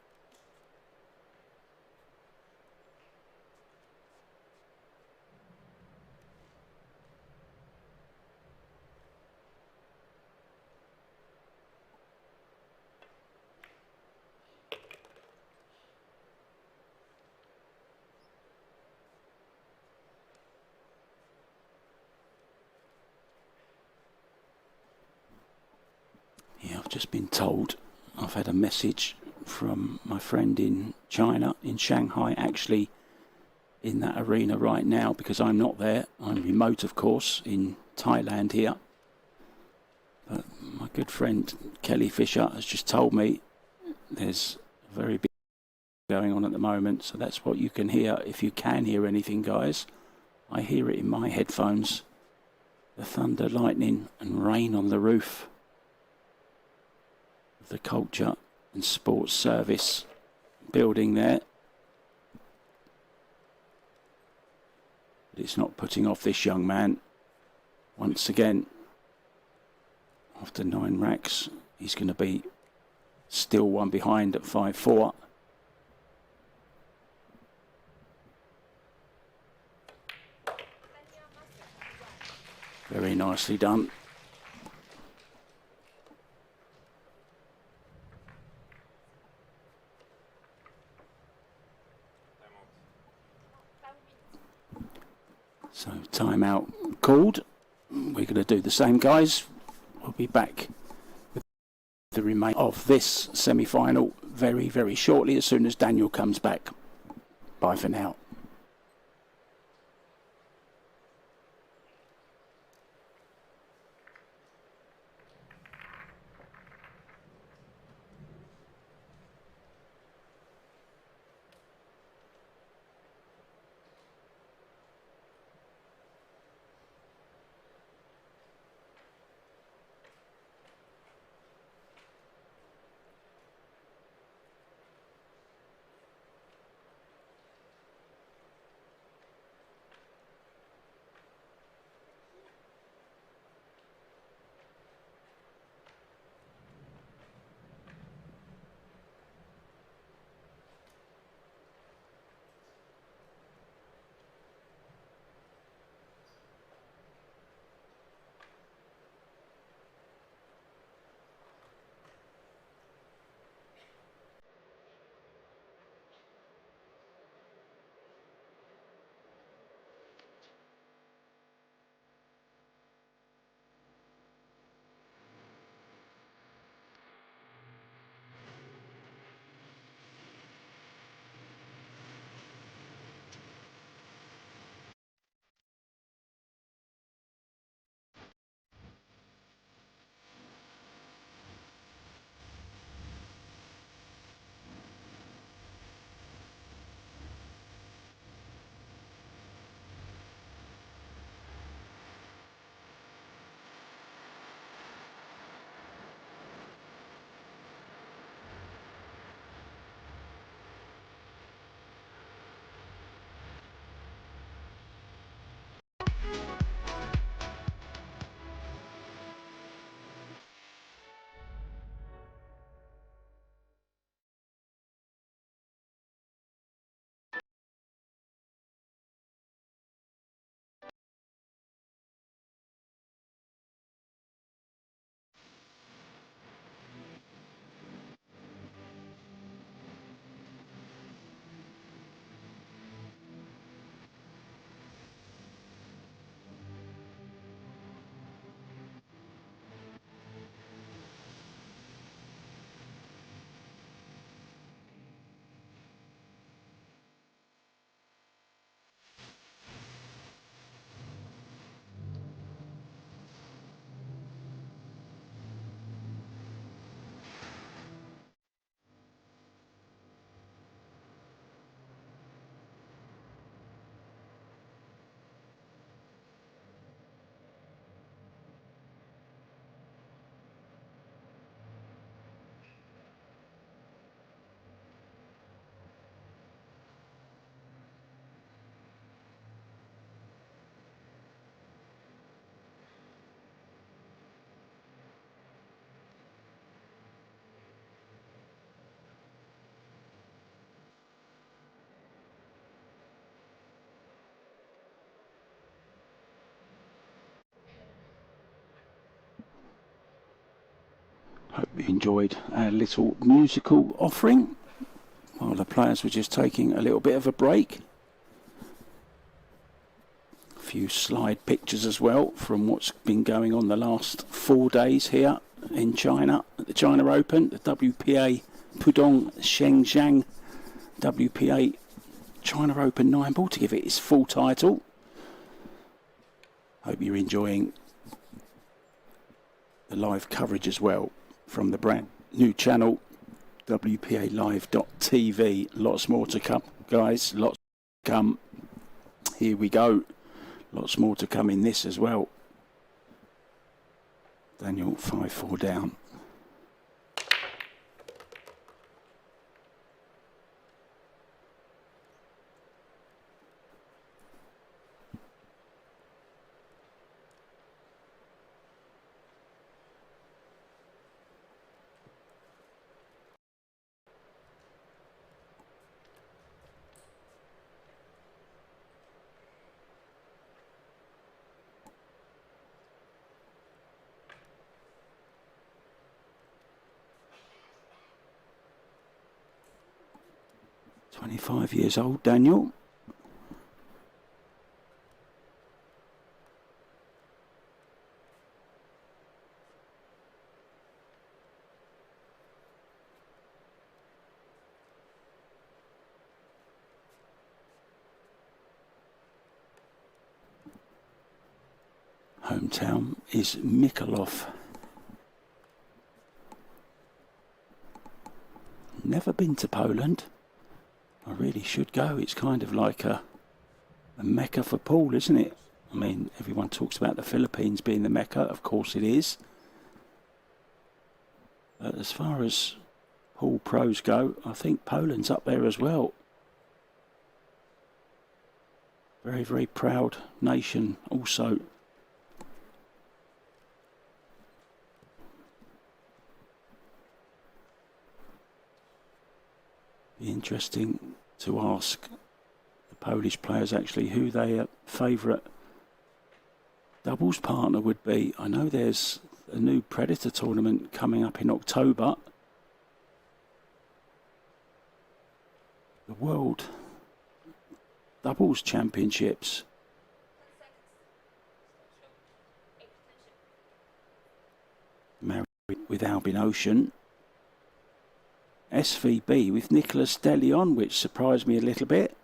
I've just been told, I've had a message from my friend in China, in Shanghai, actually in that arena right now, because I'm not there. I'm remote, of course, in Thailand here. But my good friend Kelly Fisher has just told me there's a very big going on at the moment, so that's what you can hear. If you can hear anything, guys, I hear it in my headphones. The thunder, lightning and rain on the roof. The Culture and Sports Service building there. But it's not putting off this young man. Once again, after 9 racks, he's going to be still one behind at 5-4. Very nicely done. So timeout called. We're going to do the same, guys. We'll be back with the remainder of this semi-final very, very shortly as soon as Daniel comes back. Bye for now. Hope you enjoyed our little musical offering while the players were just taking a little bit of a break. A few slide pictures as well from what's been going on the last 4 days here in China at the China Open, the WPA Pudong Tangcheng WPA China Open 9-ball to give it its full title. Hope you're enjoying the live coverage as well from the brand new channel WPAlive.tv. Lots more to come, guys, lots to come. Here we go, lots more to come in this as well. Daniel 5-4 down. "25 years old, Daniel." Hometown is MACIOL. Never been to Poland. I really should go. It's kind of like a mecca for pool, isn't it? I mean, everyone talks about the Philippines being the mecca. Of course it is. But as far as pool pros go, I think Poland's up there as well. Very, very proud nation also. Be interesting to ask the Polish players actually who their favourite doubles partner would be. I know there's a new Predator tournament coming up in October. The World Doubles Championships. Married with Albin Ocean. SVB with Nicholas De Leon, which surprised me a little bit.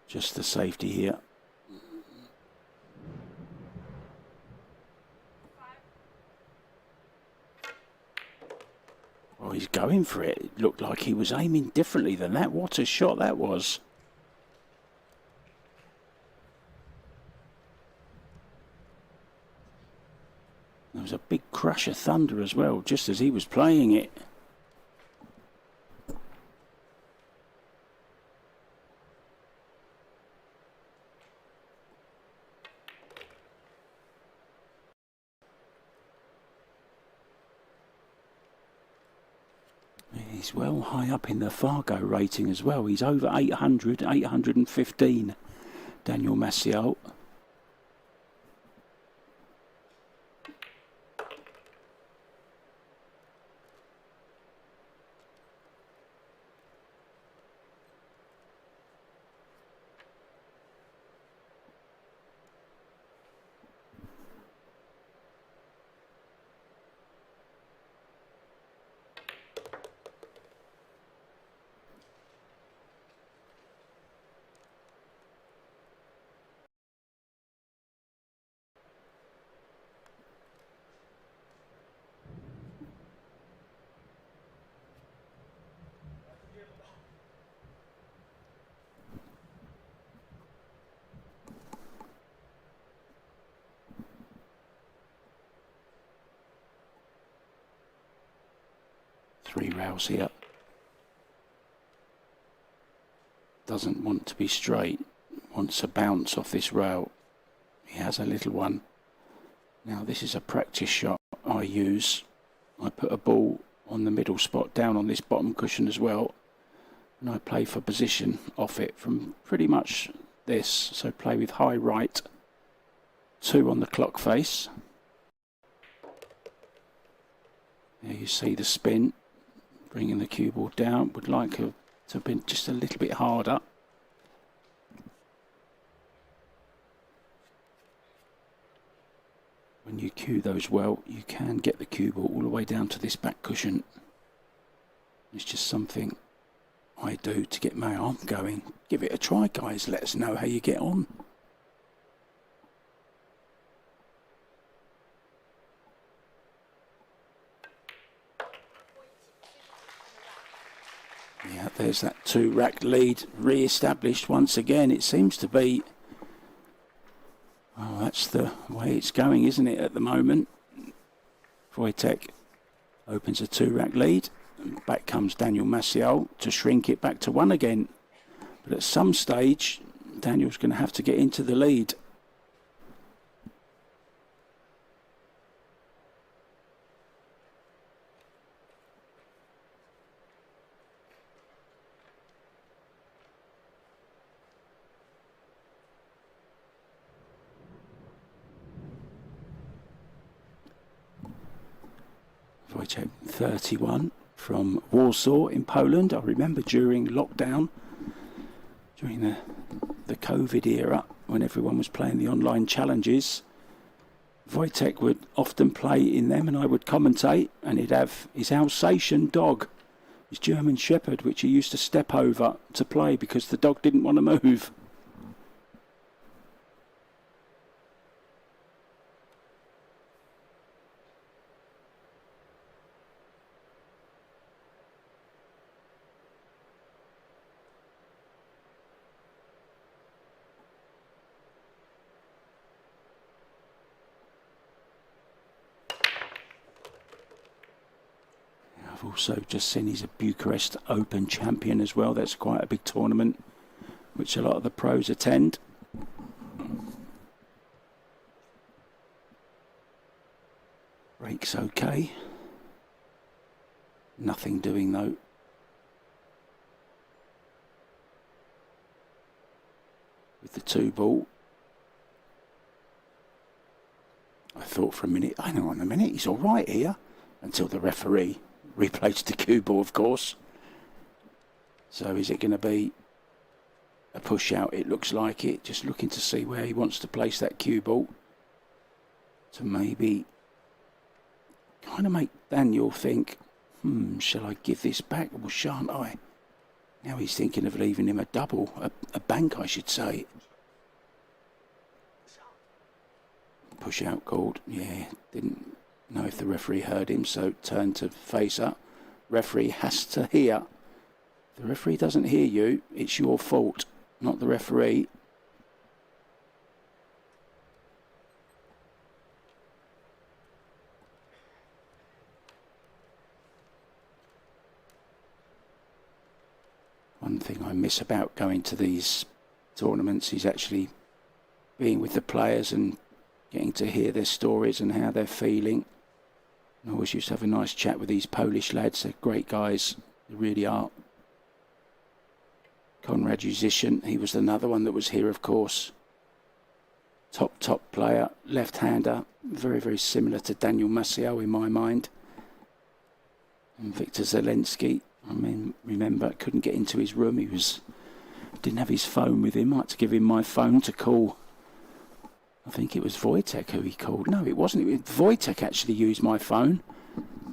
Just the safety here. Oh, he's going for it. It looked like he was aiming differently than that. What a shot that was. There was a big crash of thunder as well, just as he was playing it. He's well high up in the Fargo rating as well. He's over 800, 815, Daniel MACIOL. Three rails here. Doesn't want to be straight. Wants a bounce off this rail. He has a little one. Now this is a practice shot I use. I put a ball on the middle spot down on this bottom cushion as well. And I play for position off it from pretty much this. So play with high right, 2 on the clock face. There you see the spin, bringing the cue ball down. Would like to have been just a little bit harder. When you cue those well, you can get the cue ball all the way down to this back cushion. It's just something I do to get my arm going. Give it a try, guys. Let us know how you get on. Yeah, there's that 2-rack lead re-established once again. It seems to be, oh, that's the way it's going, isn't it, at the moment? Wojciech opens a 2-rack lead. And back comes Daniel MACIOL to shrink it back to 1 again. But at some stage, Daniel's going to have to get into the lead. Wojciech, 31, from Warsaw in Poland. I remember during lockdown, during the COVID era, when everyone was playing the online challenges, Wojciech would often play in them and I would commentate, and he'd have his Alsatian dog, his German Shepherd, which he used to step over to play because the dog didn't want to move. I've also just seen he's a Bucharest Open champion as well. That's quite a big tournament, which a lot of the pros attend. Break's okay. Nothing doing though. With the 2 ball. I thought for a minute, hang on a minute, he's all right here. Until the referee replays the cue ball, of course. So is it going to be a push out? It looks like it. Just looking to see where he wants to place that cue ball. To maybe kind of make Daniel think, shall I give this back or shan't I? Now he's thinking of leaving him a double, a bank I should say. Push out called. Yeah, didn't know if the referee heard him, so turned to face up. Referee has to hear. If the referee doesn't hear you, it's your fault, not the referee. One thing I miss about going to these tournaments is actually being with the players and getting to hear their stories and how they're feeling. I always used to have a nice chat with these Polish lads. They're great guys, they really are. Konrad Musician, he was another one that was here, of course. Top player, left-hander, very, very similar to Daniel MACIOL in my mind. And Victor SZEWCZYK, I mean, remember, couldn't get into his room. Didn't have his phone with him. I had to give him my phone to call. I think it was Wojciech who he called. No, it wasn't. Wojciech actually used my phone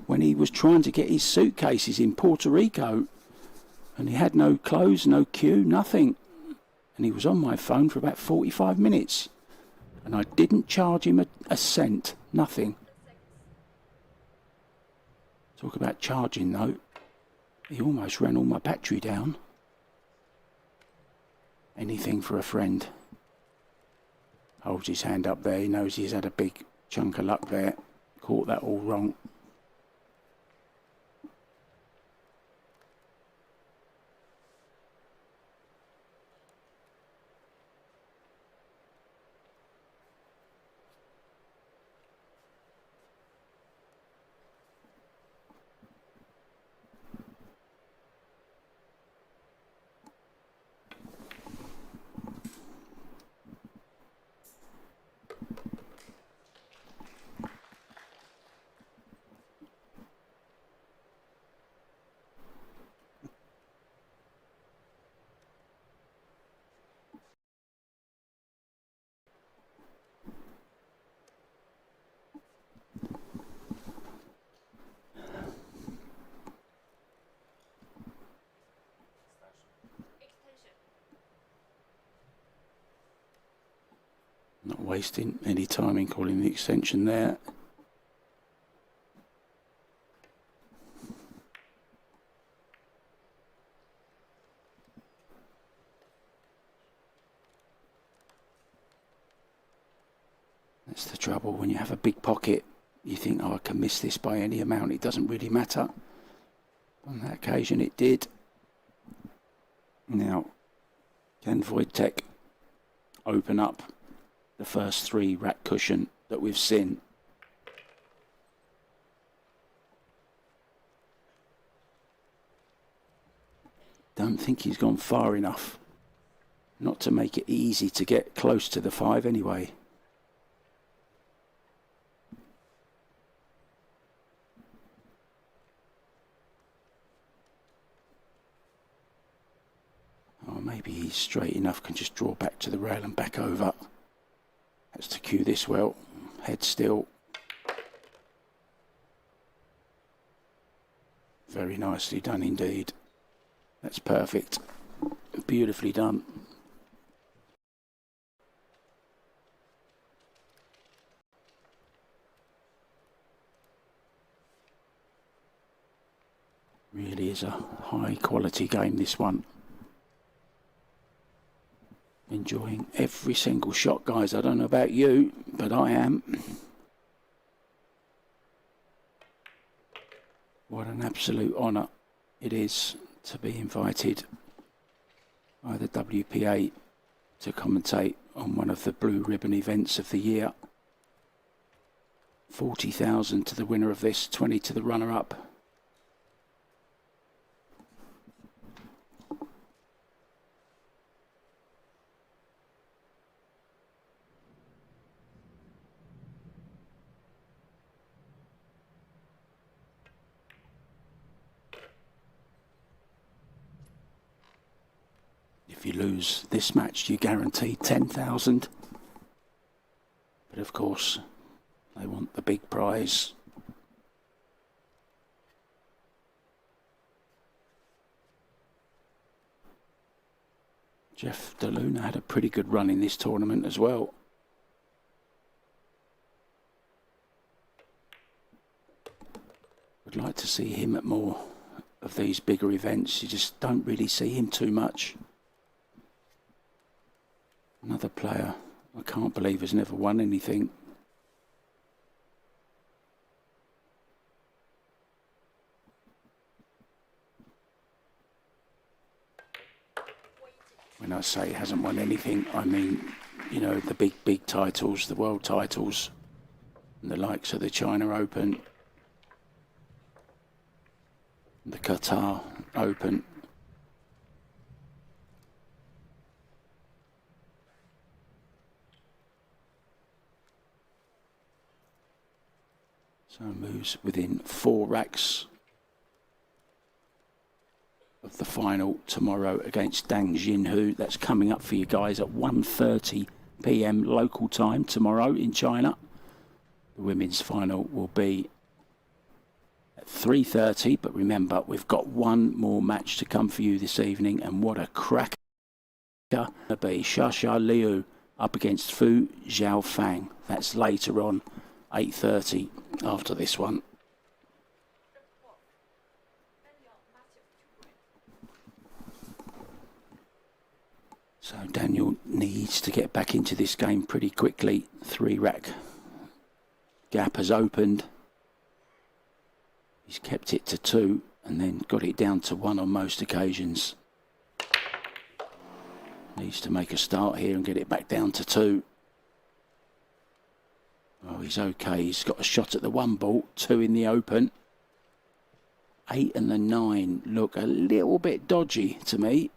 when he was trying to get his suitcases in Puerto Rico. And he had no clothes, no queue, nothing. And he was on my phone for about 45 minutes. And I didn't charge him a cent, nothing. Talk about charging though. He almost ran all my battery down. Anything for a friend. Holds his hand up there. He knows he's had a big chunk of luck there. Caught that all wrong. wasting any time in calling the extension there. That's the trouble when you have a big pocket. You think, oh, I can miss this by any amount. It doesn't really matter. On that occasion, it did. Now, can Wojciech open up the first 3 rack cushion that we've seen? Don't think he's gone far enough. Not to make it easy to get close to the 5 anyway. Or maybe he's straight enough, can just draw back to the rail and back over. Has to cue this well. Head still. Very nicely done indeed. That's perfect. Beautifully done. Really is a high quality game, this one. Enjoying every single shot, guys. I don't know about you, but I am. What an absolute honour it is to be invited by the WPA to commentate on one of the blue ribbon events of the year. 40,000 to the winner of this, 20 to the runner-up. If you lose this match, you guarantee 10,000. But of course, they want the big prize. Jeff DeLuna had a pretty good run in this tournament as well. Would like to see him at more of these bigger events. You just don't really see him too much. Another player I can't believe has never won anything. When I say he hasn't won anything, I mean, you know, the big titles, the world titles, and the likes of the China Open, the Qatar Open. So moves within 4 racks of the final tomorrow against Dang Jinhu. That's coming up for you guys at 1:30 p.m. local time tomorrow in China. The women's final will be at 3:30, but remember, we've got one more match to come for you this evening, and what a cracker. It'll be Xia Liu up against Fu Xiaofang. That's later on, 8:30 after this one. So Daniel needs to get back into this game pretty quickly. 3-rack gap has opened. He's kept it to 2 and then got it down to 1 on most occasions. Needs to make a start here and get it back down to 2. Oh, he's okay. He's got a shot at the 1 ball, 2 in the open. 8 and the 9 look a little bit dodgy to me.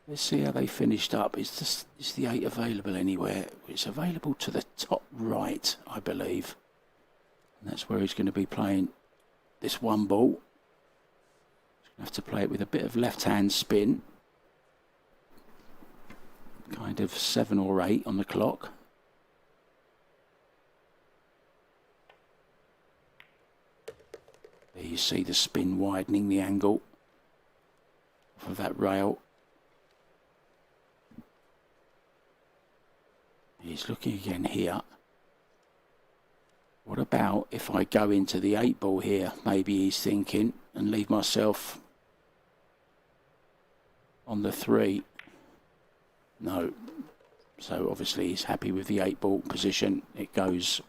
Let's see how they finished up. Is the 8 available anywhere? It's available to the top right, I believe. And that's where he's going to be playing this 1 ball. He's going to have to play it with a bit of left-hand spin. Kind of 7 or 8 on the clock. There you see the spin widening the angle of that rail. he's looking again here. What about if I go into the 8 ball here? Maybe he's thinking, and leave myself on the 3. No. So obviously he's happy with the 8 ball position. It goes.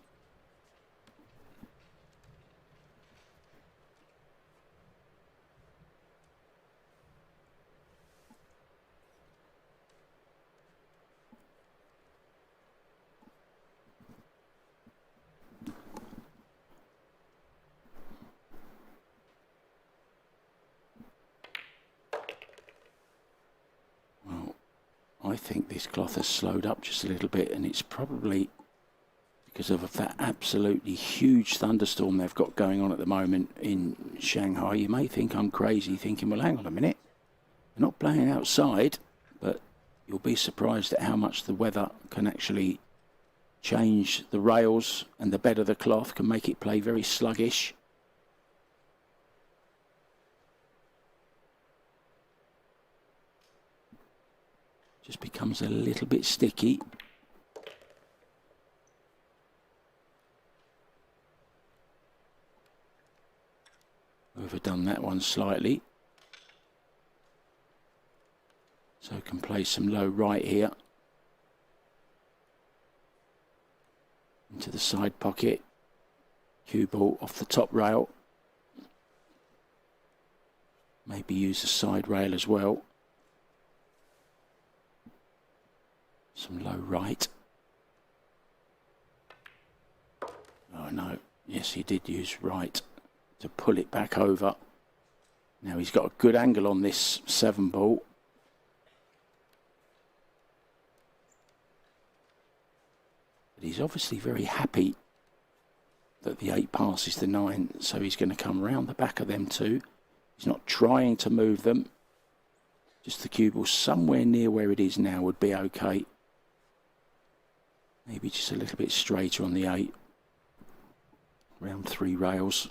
I think this cloth has slowed up just a little bit, and it's probably because of that absolutely huge thunderstorm they've got going on at the moment in Shanghai. You may think I'm crazy thinking, well, hang on a minute, they're not playing outside, but you'll be surprised at how much the weather can actually change the rails, and the bed of the cloth can make it play very sluggish. Just becomes a little bit sticky. Overdone that one slightly. So can play some low right here. Into the side pocket. Cue ball off the top rail. Maybe use the side rail as well. Some low right. Oh no, yes he did use right to pull it back over. Now he's got a good angle on this 7 ball. But he's obviously very happy that the 8 passes the 9, so he's going to come round the back of them 2. He's not trying to move them. Just the cue ball somewhere near where it is now would be okay. Maybe just a little bit straighter on the 8. Round 3 rails.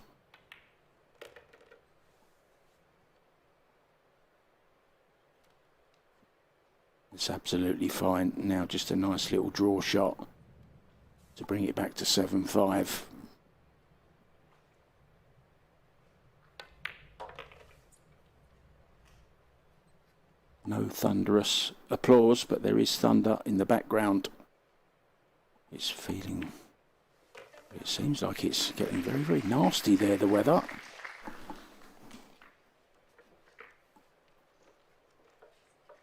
It's absolutely fine. Now just a nice little draw shot to bring it back to 7-5. No thunderous applause, but there is thunder in the background. It's feeling, it seems like it's getting very, very nasty there, the weather.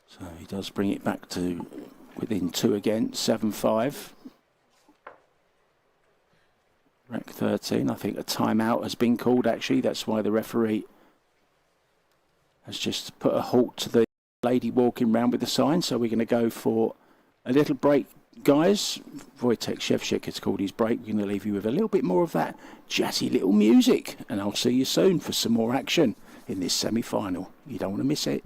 So he does bring it back to within 2 again, 7-5. Rec 13, I think a timeout has been called actually. That's why the referee has just put a halt to the lady walking round with the sign. So we're going to go for a little break. Guys, Wojciech SZEWCZYK has called his break. We're going to leave you with a little bit more of that jazzy little music, and I'll see you soon for some more action in this semi-final. You don't want to miss it.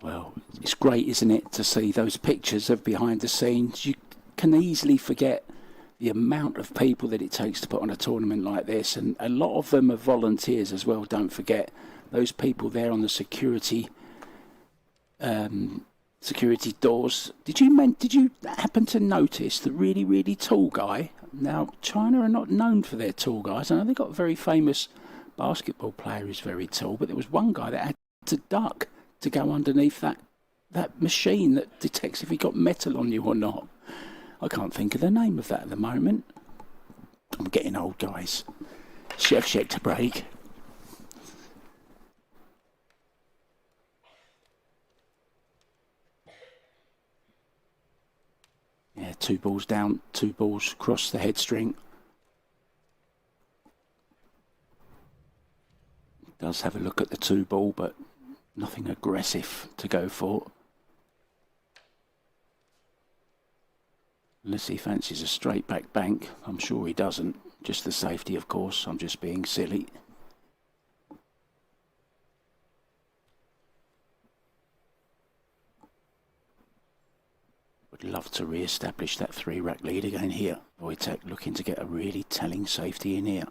Well, it's great, isn't it, to see those pictures of behind the scenes. You can easily forget the amount of people that it takes to put on a tournament like this, and a lot of them are volunteers as well. Don't forget those people there on the security doors. Did you happen to notice the really tall guy? Now, China are not known for their tall guys. I know they've got a very famous basketball player who's very tall, but there was one guy that had to duck to go underneath that machine that detects if he got metal on you or not. I can't think of the name of that at the moment. I'm getting old, guys. SZEWCZYK to break. Yeah, 2 balls down, 2 balls across the head string. Does have a look at the 2 ball, but nothing aggressive to go for. Unless he fancies a straight back bank. I'm sure he doesn't. Just the safety, of course. I'm just being silly. Would love to re-establish that 3-rack lead again here. Wojciech looking to get a really telling safety in here.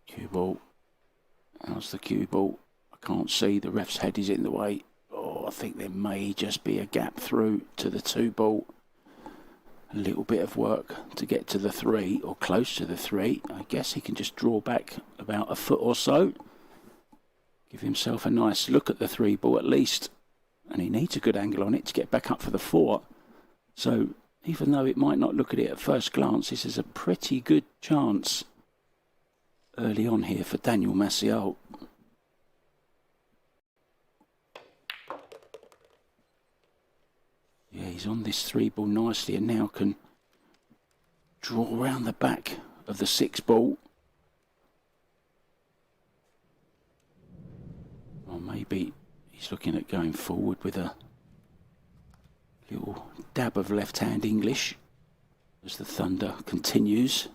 Cue ball. How's the cue ball? I can't see. The ref's head is in the way. Oh, I think there may just be a gap through to the 2 ball. A little bit of work to get to the 3 or close to the 3. I guess he can just draw back about a foot or so. Give himself a nice look at the 3 ball at least. And he needs a good angle on it to get back up for the 4. So even though it might not look at it at first glance, this is a pretty good chance early on here for Daniel MACIOL. Yeah, he's on this 3 ball nicely and now can draw around the back of the 6 ball. Or maybe he's looking at going forward with a little dab of left-hand English as the thunder continues.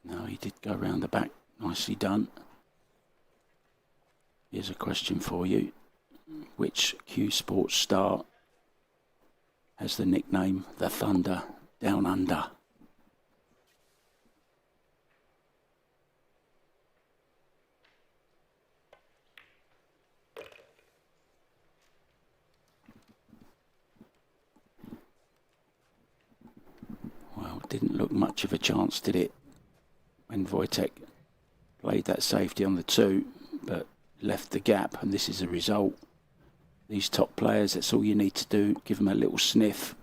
No, he did go round the back. Nicely done. Here's a question for you. Which Q Sports star has the nickname The Thunder Down Under? Well, didn't look much of a chance, did it? When Wojciech played that safety on the 2, but left the gap, and this is the result. These top players, that's all you need to do. Give them a little sniff.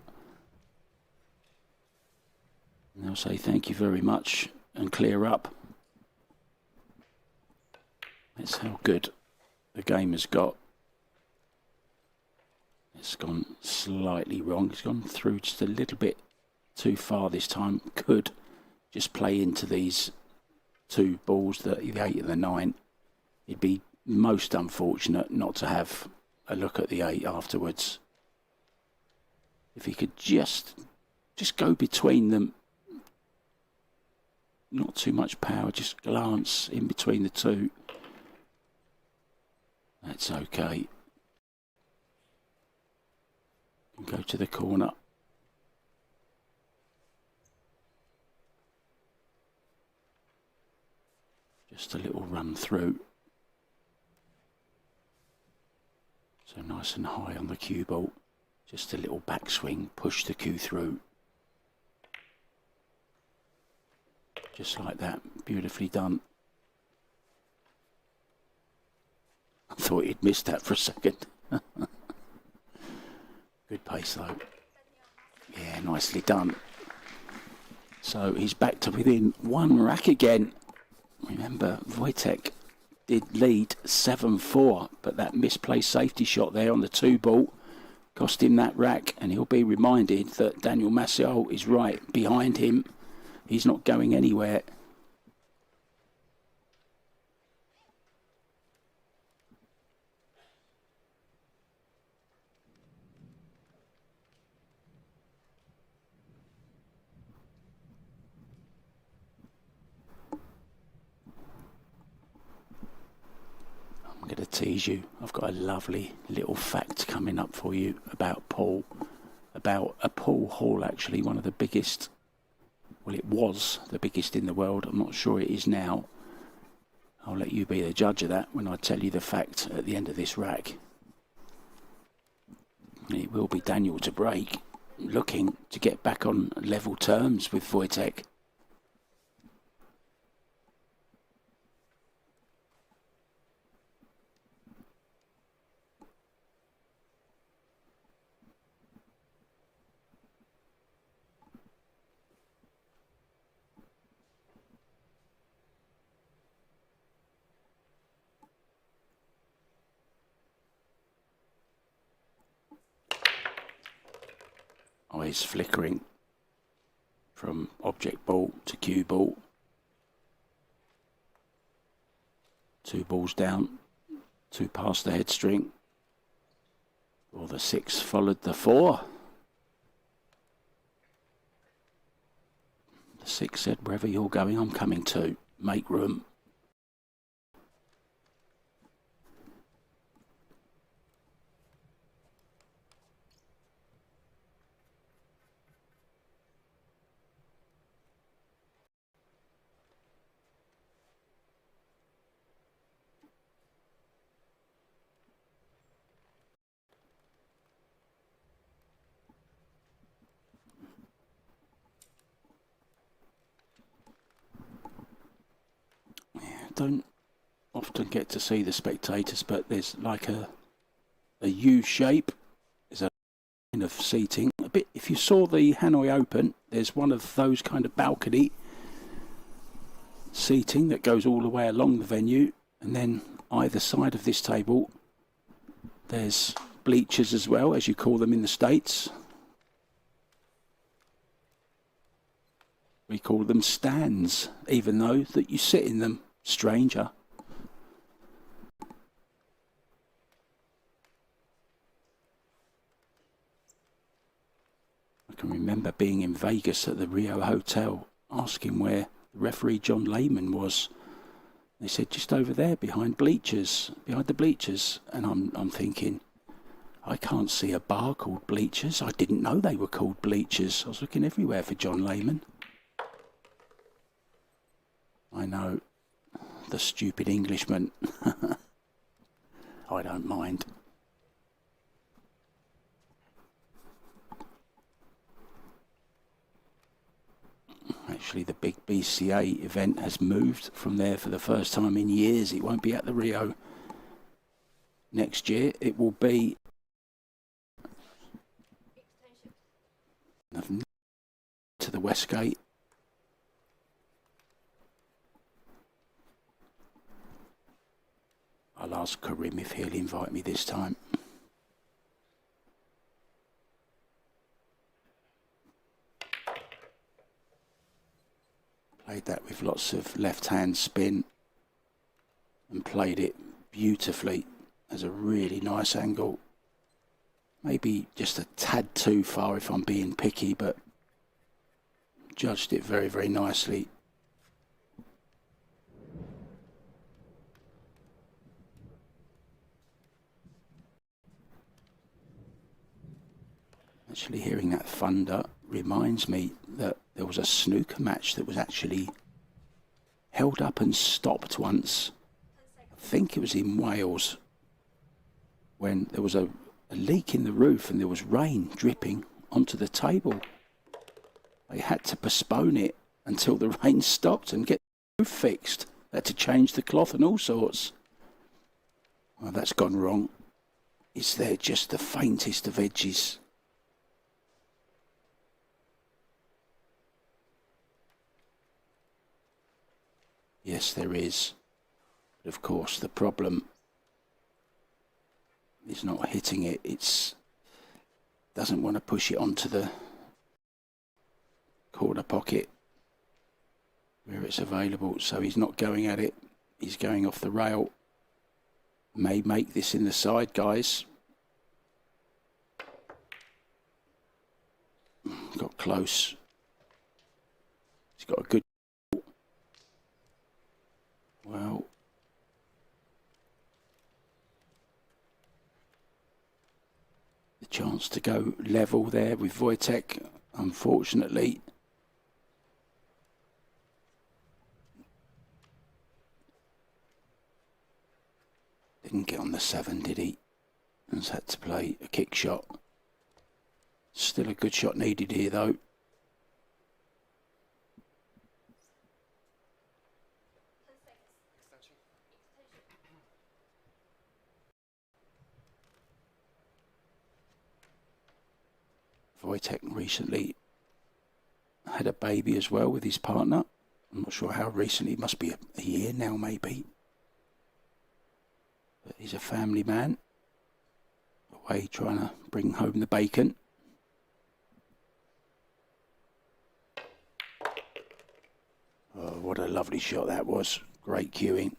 And they'll say thank you very much and clear up. That's how good the game has got. It's gone slightly wrong. It's gone through just a little bit too far this time. Could just play into these 2 balls, the 8 and the 9. It'd be most unfortunate not to have a look at the 8 afterwards. If he could just go between them, not too much power, just glance in between the 2. That's okay. Go to the corner. Just a little run through. So nice and high on the cue ball. Just a little backswing, push the cue through. Just like that, beautifully done. I thought he'd missed that for a second. Good pace though. Yeah, nicely done. So he's back to within 1 rack again. Remember, Wojciech did lead 7-4, but that misplaced safety shot there on the 2 ball cost him that rack, and he'll be reminded that Daniel MACIOL is right behind him. He's not going anywhere. I'm going to tease you. I've got a lovely little fact coming up for you about POL. About a POL hall, actually, one of the biggest. Well, it was the biggest in the world. I'm not sure it is now. I'll let you be the judge of that when I tell you the fact at the end of this rack. It will be Daniel to break, looking to get back on level terms with Wojciech. Eyes flickering from object ball to cue ball. 2 balls down, 2 past the head string. Or the 6 followed the 4. The 6 said, wherever you're going, I'm coming too. Make room. Don't often get to see the spectators, but there's like a U shape. There's a kind of seating. A bit. If you saw the Hanoi Open, there's one of those kind of balcony seating that goes all the way along the venue, and then either side of this table, there's bleachers as well, as you call them in the States. We call them stands, even though that you sit in them. Stranger. I can remember being in Vegas at the Rio Hotel, asking where the referee John Lehman was. They said just over there, behind the bleachers. And I'm thinking, I can't see a bar called Bleachers. I didn't know they were called Bleachers. I was looking everywhere for John Lehman. I know. The stupid Englishman. I don't mind. Actually, the big BCA event has moved from there for the first time in years. It won't be at the Rio next year. It will be to the Westgate. I'll ask Karim if he'll invite me this time. Played that with lots of left-hand spin and played it beautifully as a really nice angle. Maybe just a tad too far if I'm being picky, but judged it very, very nicely. Actually, hearing that thunder reminds me that there was a snooker match that was actually held up and stopped once. I think it was in Wales, when there was a leak in the roof and there was rain dripping onto the table. They had to postpone it until the rain stopped and get the roof fixed. They had to change the cloth and all sorts. Well, that's gone wrong. Is there just the faintest of edges? Yes, there is. But of course, the problem is not hitting it. It doesn't want to push it onto the corner pocket where it's available. So he's not going at it. He's going off the rail. May make this in the side, guys. Got close. He's got a good... Well, chance to go level there with Wojciech, unfortunately. Didn't get on the 7, did he? Has had to play a kick shot. Still a good shot needed here, though. Wojciech recently had a baby as well with his partner. I'm not sure how recently, it must be a year now maybe. But he's a family man, away trying to bring home the bacon. Oh, what a lovely shot that was. Great cueing.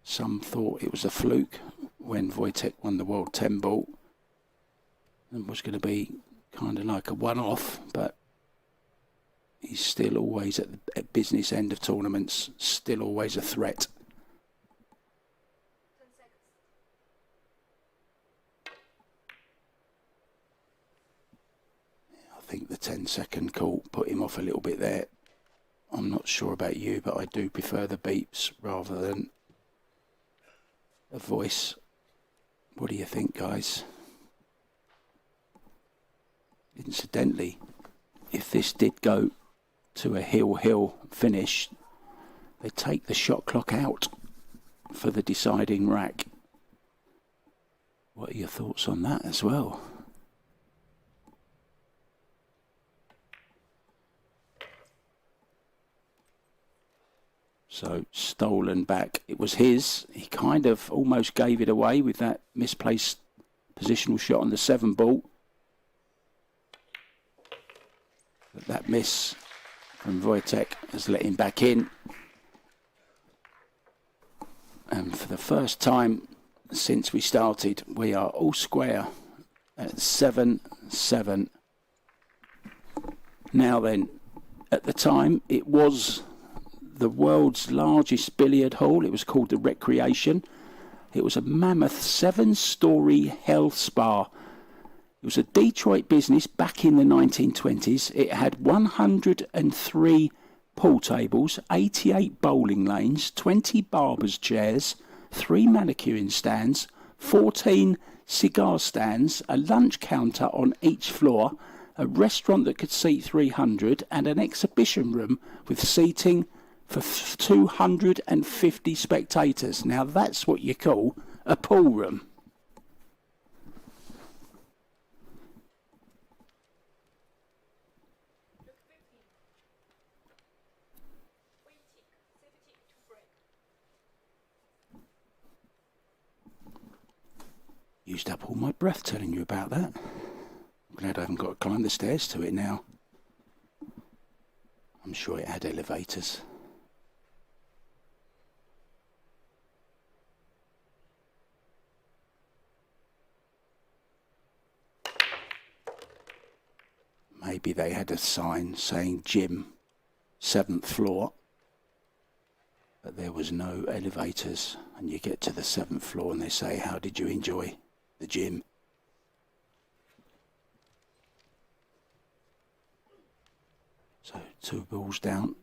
Some thought it was a fluke when Wojciech won the World 10 ball. It was going to be kind of like a one-off, but he's still always at the business end of tournaments, still always a threat. I think the 10-second call put him off a little bit there. I'm not sure about you, but I do prefer the beeps rather than a voice. What do you think, guys? Incidentally, if this did go to a hill finish, they take the shot clock out for the deciding rack. What are your thoughts on that as well? So, stolen back. It was his. He kind of almost gave it away with that misplaced positional shot on the 7 ball. But that miss from Wojciech has let him back in. And for the first time since we started, we are all square at 7-7. Now then, at the time, it was the world's largest billiard hall. It was called the Recreation. It was a mammoth 7-story health spa. It was a Detroit business back in the 1920s. It had 103 pool tables, 88 bowling lanes, 20 barber's chairs, 3 manicuring stands, 14 cigar stands, a lunch counter on each floor, a restaurant that could seat 300, and an exhibition room with seating for 250 spectators. Now that's what you call a pool room. Used up all my breath telling you about that. I'm glad I haven't got to climb the stairs to it now. I'm sure it had elevators. Maybe they had a sign saying gym, 7th floor, but there was no elevators. And you get to the 7th floor and they say, how did you enjoy the gym? So 2 balls down.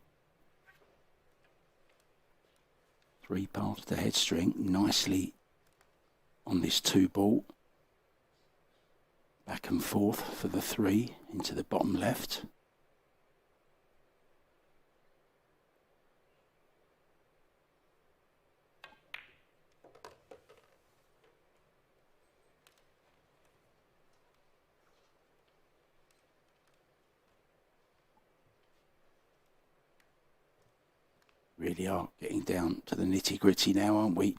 3 past the head string, nicely on this 2 ball. Back and forth for the 3 into the bottom left. Really are getting down to the nitty-gritty now, aren't we?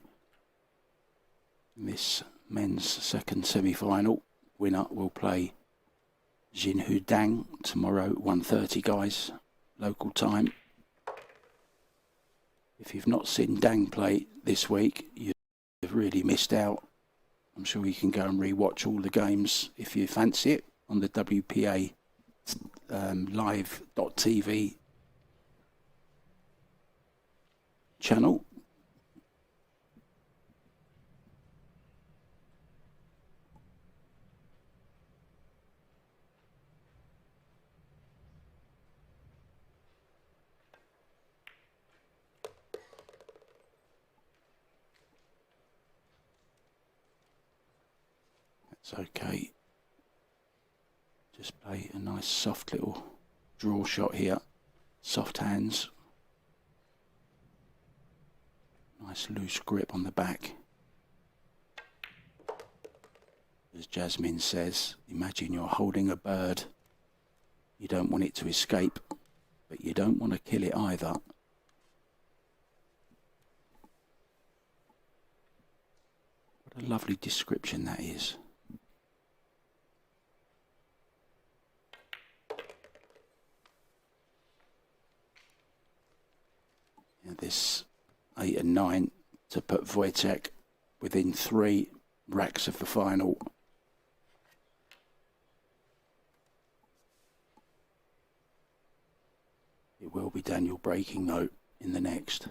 In this men's second semi-final. Winner will play Jinhu Dang tomorrow, 1:30, guys, local time. If you've not seen Dang play this week, you've really missed out. I'm sure you can go and re-watch all the games if you fancy it on the WPA live.tv channel. That's okay. Just play a nice soft little draw shot here. Soft hands. Nice loose grip on the back. As Jasmine says, imagine you're holding a bird. You don't want it to escape, but you don't want to kill it either. What a lovely description that is. Yeah, this 8 and 9 to put Wojciech within 3 racks of the final. It will be Daniel breaking though in the next.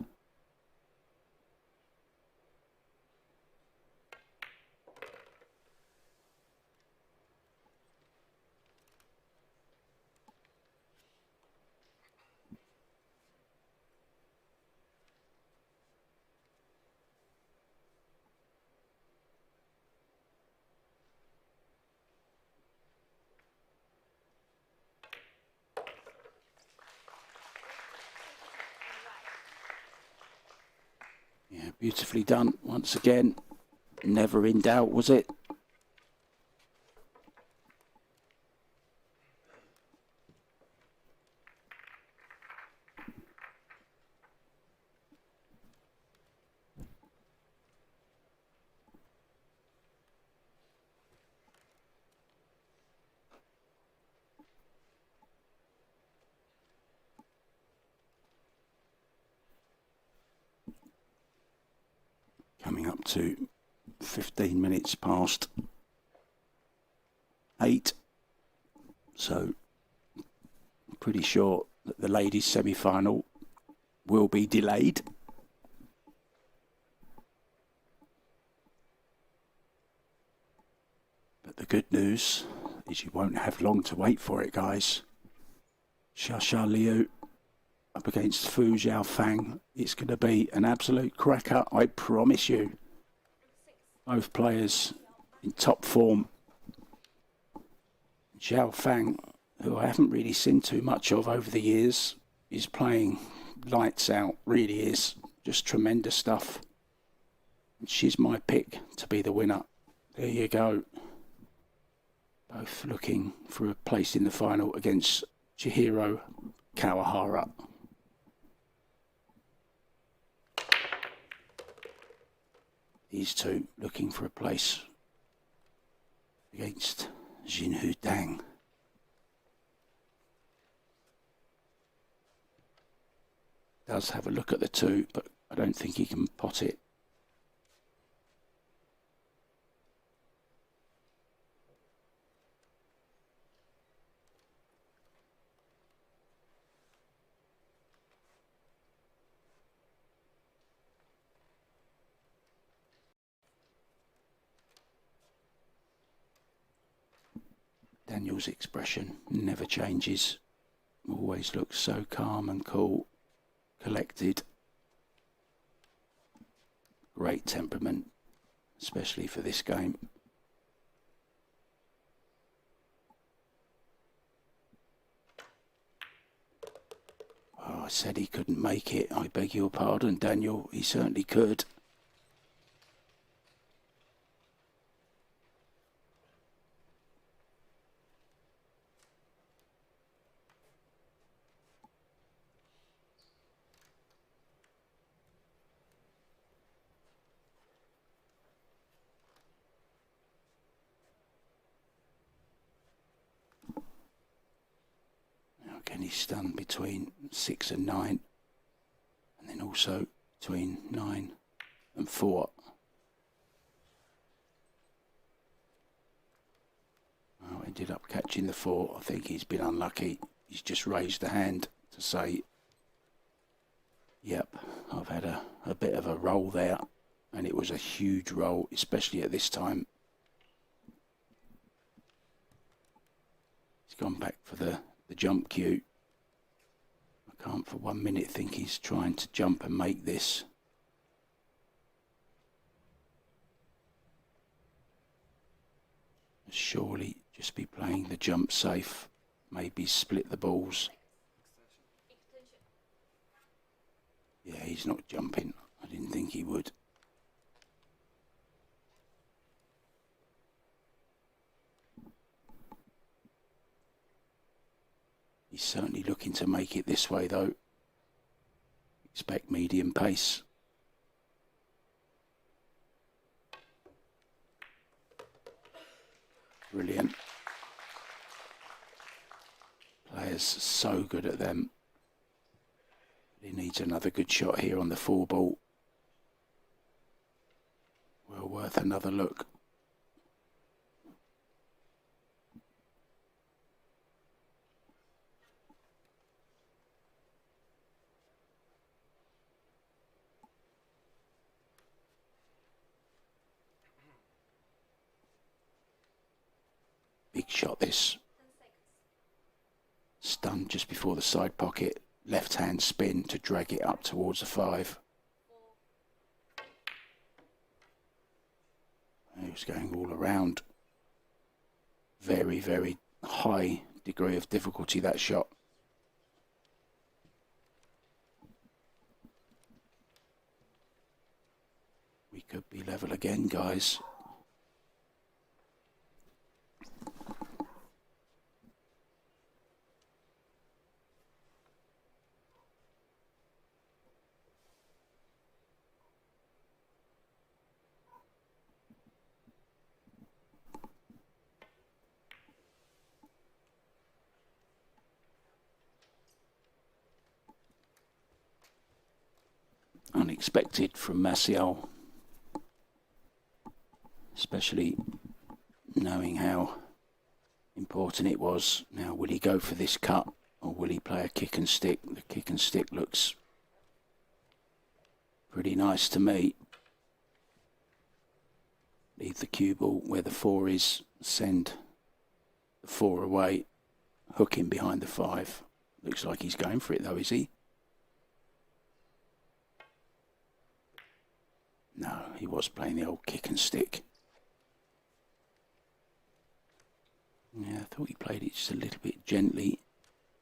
Yeah, beautifully done once again. Never in doubt, was it? Coming up to 15 minutes past 8. So, pretty sure that the ladies' semi-final will be delayed. But the good news is you won't have long to wait for it, guys. Xia Liu up against Fu Xiaofang. It's going to be an absolute cracker, I promise you. Both players in top form. Xiaofang, who I haven't really seen too much of over the years, is playing lights out, really is. Just tremendous stuff. And she's my pick to be the winner. There you go. Both looking for a place in the final against Chihiro Kawahara. These two looking for a place against Jinhu Dang. Does have a look at the two, but I don't think he can pot it. Daniel's expression never changes. Always looks so calm and cool, collected. Great temperament, especially for this game. Oh, I said he couldn't make it. I beg your pardon, Daniel. He certainly could. Again, he's stunned between 6 and 9, and then also between 9 and 4. Oh, ended up catching the 4. I think he's been unlucky. He's just raised the hand to say, yep, I've had a bit of a roll there, and it was a huge roll, especially at this time. He's gone back for the jump cue. I can't for 1 minute think he's trying to jump and make this. Surely just be playing the jump safe, maybe split the balls. Yeah, he's not jumping. I didn't think he would. He's certainly looking to make it this way though. Expect medium pace. Brilliant. Players so good at them. He needs another good shot here on the 4 ball. Well worth another look. Big shot this. Stunned just before the side pocket. Left hand spin to drag it up towards the 5. He was going all around. Very, very high degree of difficulty, that shot. We could be level again, guys. Unexpected from MACIOL, especially knowing how important it was. Now, will he go for this cut or will he play a kick and stick? The kick and stick looks pretty nice to me. Leave the cue ball where the 4 is, send the 4 away, hook him behind the 5. Looks like he's going for it though, is he? No, he was playing the old kick and stick. Yeah, I thought he played it just a little bit gently.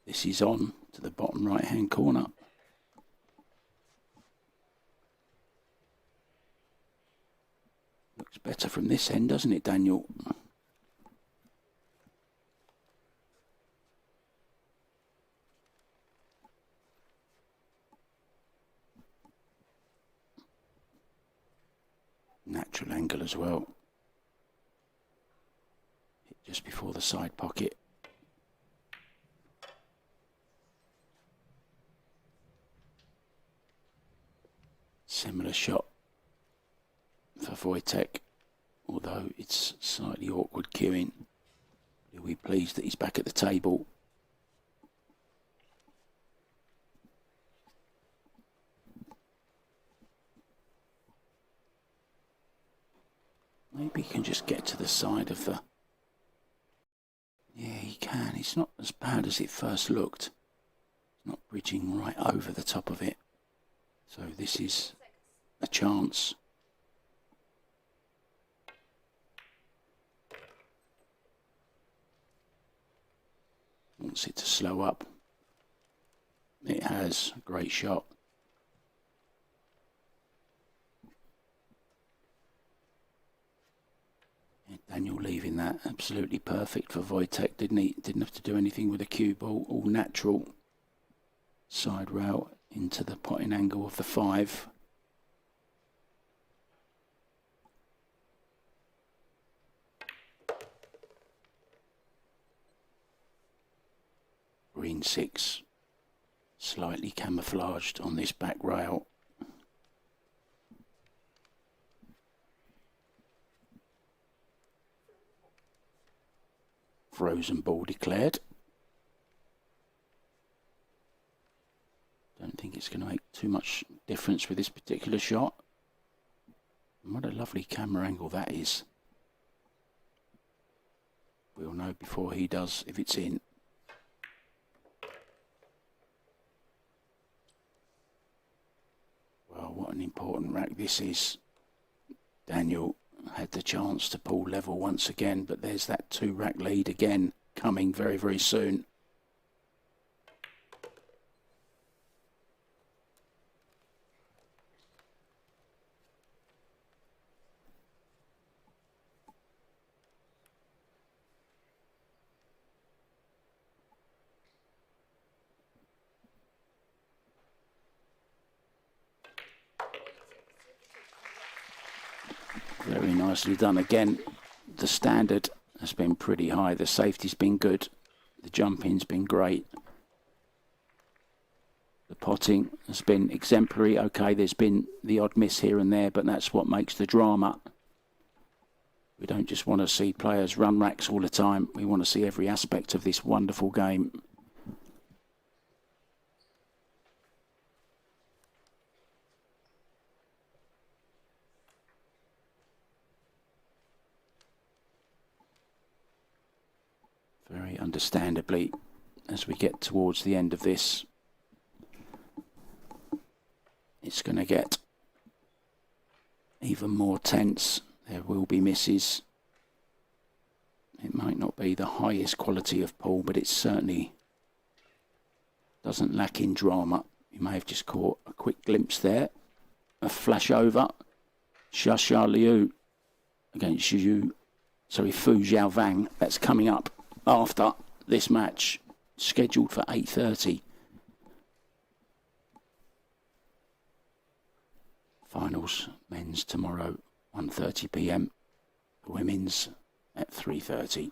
This is on to the bottom right hand corner. Looks better from this end, doesn't it, Daniel? Natural angle as well. Hit just before the side pocket. Similar shot for Wojciech, although it's slightly awkward cueing. He'll be pleased that he's back at the table. Maybe he can just get to the side of the... Yeah, he can. It's not as bad as it first looked. It's not bridging right over the top of it. So this is a chance. Wants it to slow up. It has. A great shot. Daniel leaving that absolutely perfect for Wojciech, didn't he? Didn't have to do anything with a cue ball, all natural. Side rail into the potting angle of the 5. Green 6, slightly camouflaged on this back rail. Frozen ball declared. Don't think it's going to make too much difference with this particular shot. And what a lovely camera angle that is. We'll know before he does if it's in. Well, what an important rack this is. Daniel had the chance to pull level once again, but there's that 2-rack lead again coming very, very soon. Very nicely done again. The standard has been pretty high. The safety's been good. The jumping's been great. The potting has been exemplary. Okay, there's been the odd miss here and there, but that's what makes the drama. We don't just want to see players run racks all the time. We want to see every aspect of this wonderful game. Very understandably, as we get towards the end of this, it's going to get even more tense. There will be misses. It might not be the highest quality of pool, but it certainly doesn't lack in drama. You may have just caught a quick glimpse there. A flash over. Xia Liu against Fu Xiaovang. That's coming up after this match, scheduled for 8:30. Finals, men's tomorrow, 1:30 p.m. Women's at 3:30.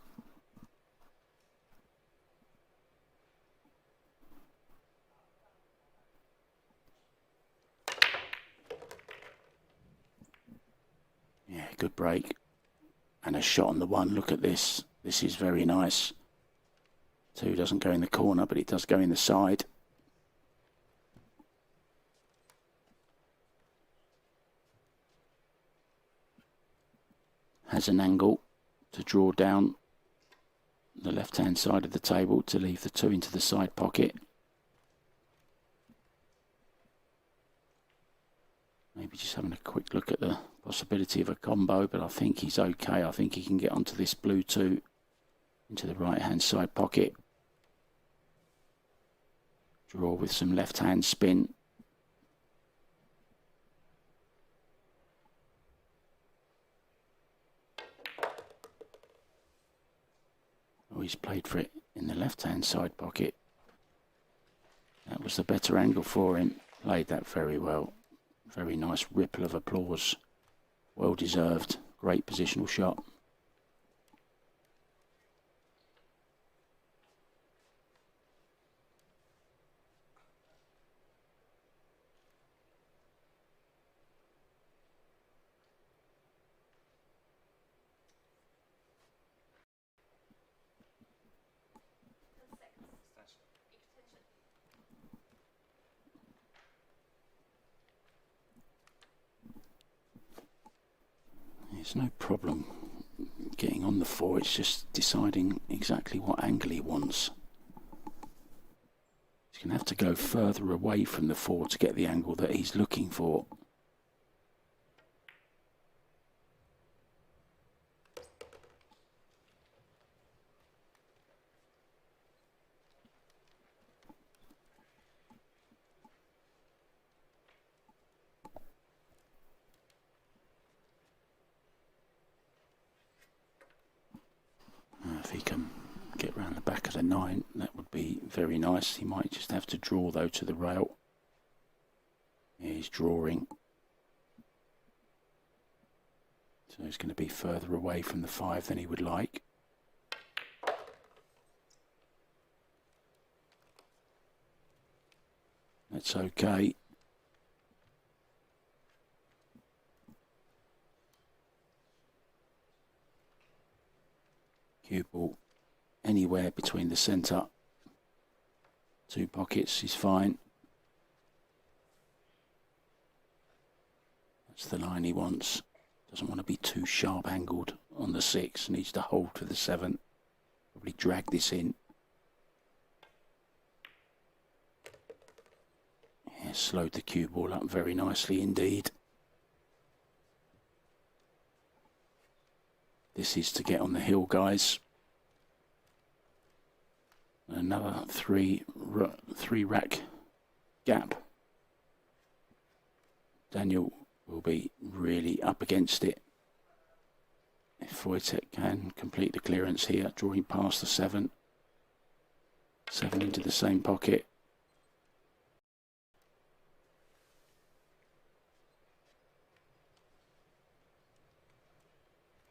Yeah, good break. And a shot on the one. Look at this. This is very nice. 2 doesn't go in the corner, but it does go in the side. Has an angle to draw down the left-hand side of the table to leave the 2 into the side pocket. Maybe just having a quick look at the possibility of a combo, but I think he's okay. I think he can get onto this blue 2 into the right-hand side pocket. Draw with some left-hand spin. Oh, he's played for it in the left-hand side pocket. That was the better angle for him. Played that very well. Very nice ripple of applause. Well deserved. Great positional shot. There's no problem getting on the 4, it's just deciding exactly what angle he wants. He's going to have to go further away from the 4 to get the angle that he's looking for. If he can get round the back of the 9, that would be very nice. He might just have to draw though to the rail. Yeah, he's drawing. So he's going to be further away from the 5 than he would like. That's okay. Cue ball anywhere between the centre. 2 pockets is fine. That's the line he wants. Doesn't want to be too sharp angled on the 6. Needs to hold for the 7. Probably drag this in. Yeah, slowed the cue ball up very nicely indeed. This is to get on the hill, guys. Another three rack gap. Daniel will be really up against it. If Wojciech can complete the clearance here, drawing past the 7. 7 into the same pocket.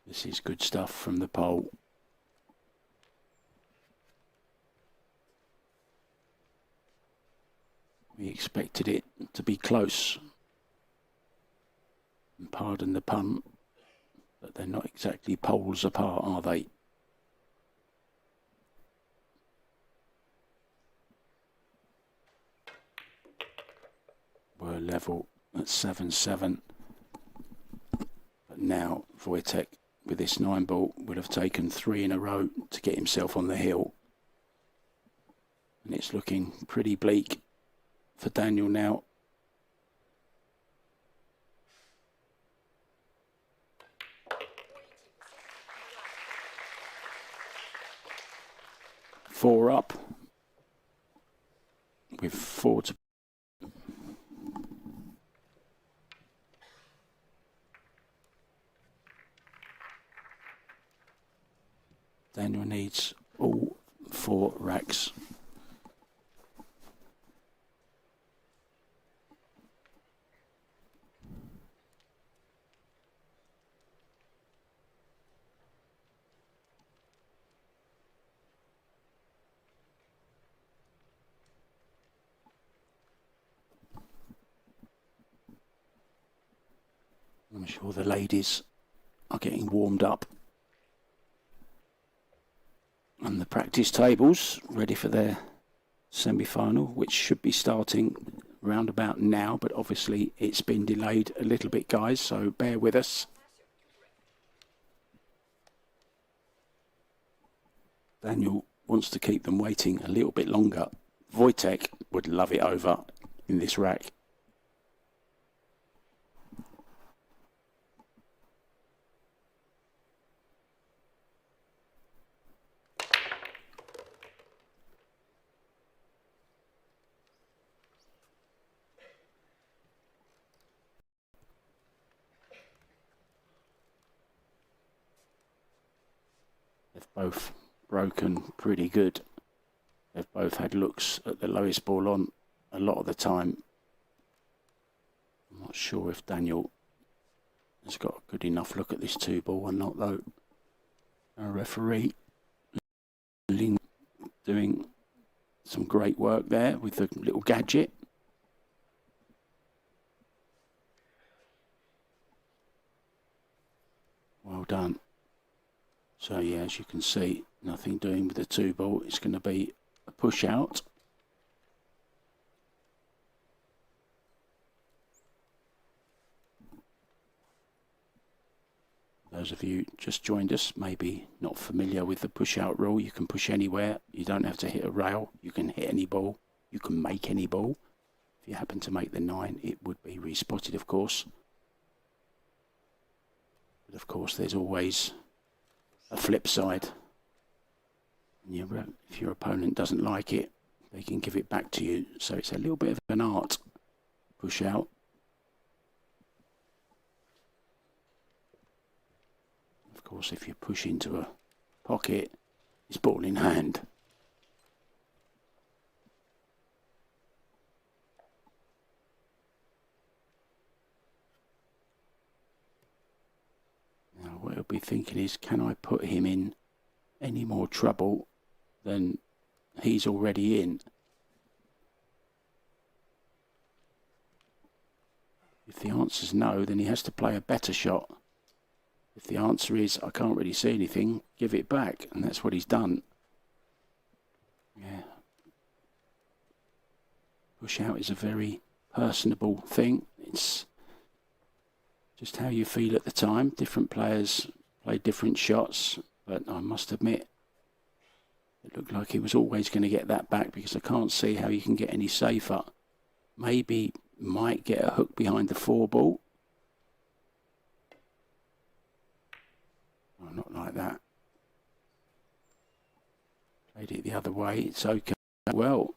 This is good stuff from the pole. We expected it to be close. And pardon the pun, but they're not exactly poles apart, are they? We're level at 7-7. But now Wojciech, with this 9 ball, would have taken 3 in a row to get himself on the hill. And it's looking pretty bleak for Daniel now. Four up with 4 to Daniel needs all 4 racks. I'm sure the ladies are getting warmed up. And the practice tables ready for their semi-final, which should be starting round about now, but obviously it's been delayed a little bit, guys, so bear with us. Daniel wants to keep them waiting a little bit longer. Wojciech would love it over in this rack. They've both broken pretty good. They've both had looks at the lowest ball on a lot of the time. I'm not sure if Daniel has got a good enough look at this 2 ball or not, though. Our referee doing some great work there with the little gadget. Well done. So yeah, as you can see, nothing doing with the 2 ball. It's going to be a push out. Those of you just joined us, maybe not familiar with the push out rule. You can push anywhere. You don't have to hit a rail. You can hit any ball. You can make any ball. If you happen to make the 9, it would be respotted, of course. But of course, there's always a flip side. If your opponent doesn't like it, they can give it back to you. So it's a little bit of an art, push out. Of course, if you push into a pocket, it's ball in hand. Now, what he'll be thinking is, can I put him in any more trouble than he's already in? If the answer's no, then he has to play a better shot. If the answer is, I can't really see anything, give it back. And that's what he's done. Yeah. Push out is a very personable thing. It's just how you feel at the time. Different players play different shots, but I must admit, it looked like he was always going to get that back because I can't see how you can get any safer. Maybe might get a hook behind the 4 ball. Oh, not like that. Played it the other way. It's okay. Well.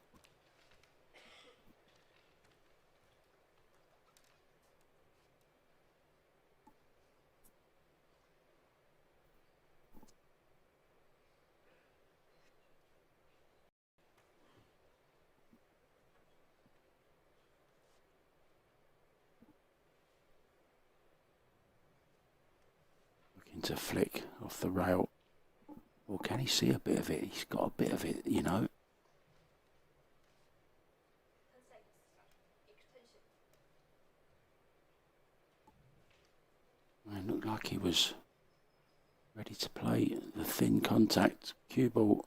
Looking to flick off the rail. Or can he see a bit of it? He's got a bit of it, you know. It looked like he was ready to play the thin contact cue ball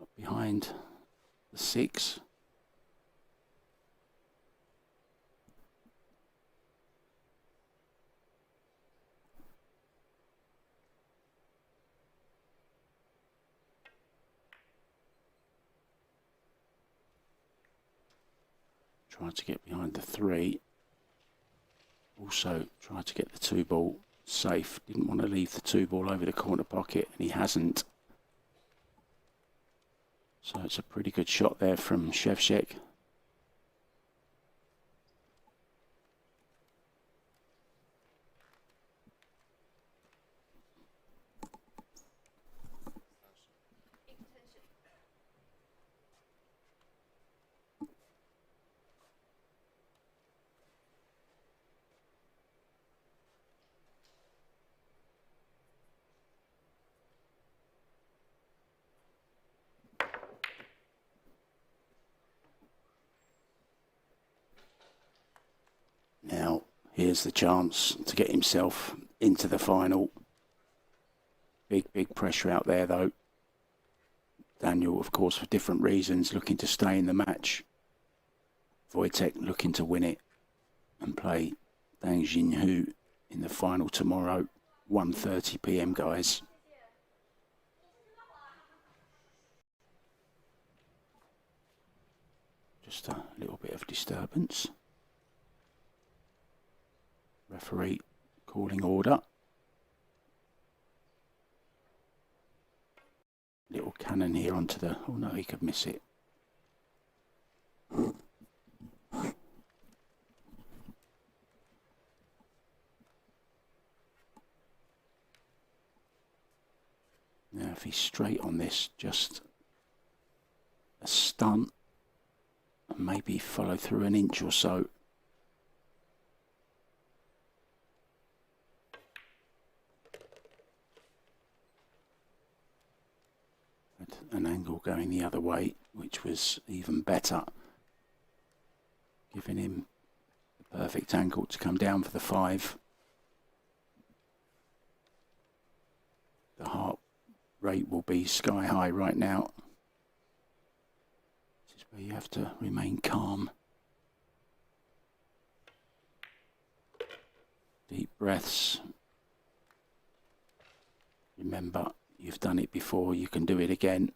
up behind the 6. Tried to get behind the 3. Also tried to get the 2 ball safe. Didn't want to leave the 2 ball over the corner pocket, and he hasn't. So it's a pretty good shot there from SZEWCZYK. Now, here's the chance to get himself into the final. Big pressure out there, though. Daniel, of course, for different reasons, looking to stay in the match. Wojciech looking to win it and play Dang Jinhu in the final tomorrow, 1:30 p.m, guys. Just a little bit of disturbance. Referee calling order. Little cannon here onto the... Oh no, he could miss it. Now if he's straight on this, just a stunt and maybe follow through an inch or so. An angle going the other way, which was even better, giving him the perfect angle to come down for the 5. The heart rate will be sky high right now. This is where you have to remain calm. Deep breaths. Remember, you've done it before, you can do it again.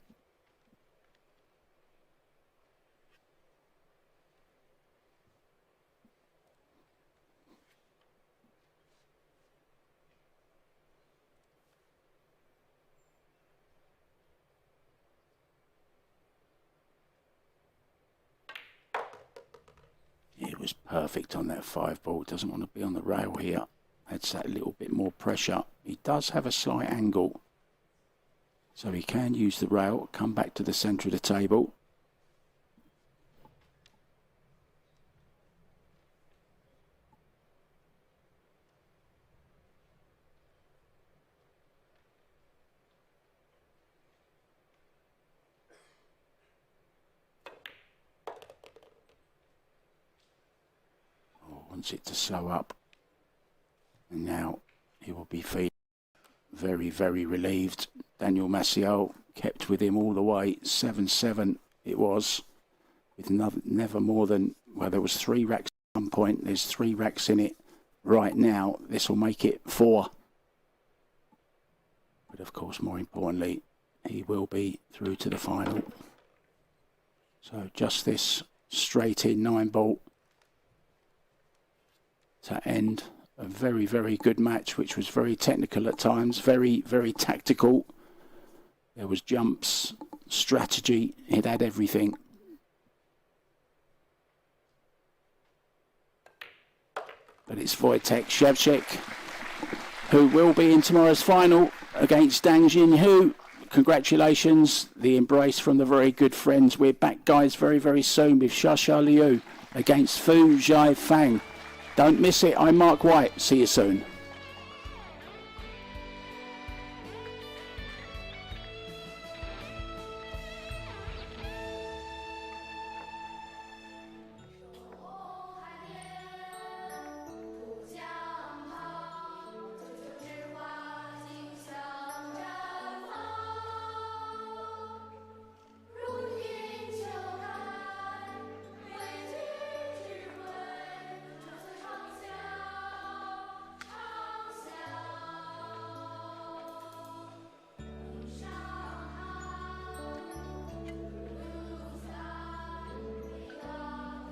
It was perfect on that 5 ball. Doesn't want to be on the rail here. Adds that little bit more pressure. He does have a slight angle, so he can use the rail, come back to the centre of the table. Oh, wants it to slow up. And now he will be feeling very, very relieved. Daniel MACIOL kept with him all the way. 7-7 it was, with never more than, well, there was 3 racks at one point. There's 3 racks in it right now. This will make it 4. But of course, more importantly, he will be through to the final. So just this straight in 9-ball to end a very, very good match, which was very technical at times, very, very tactical. There was jumps, strategy, it had everything. But it's Wojciech SZEWCZYK who will be in tomorrow's final against Dang Jinhu. Congratulations, the embrace from the very good friends. We're back, guys, very, very soon with Xia Liu against Fu Zhaifang. Don't miss it. I'm Mark White. See you soon.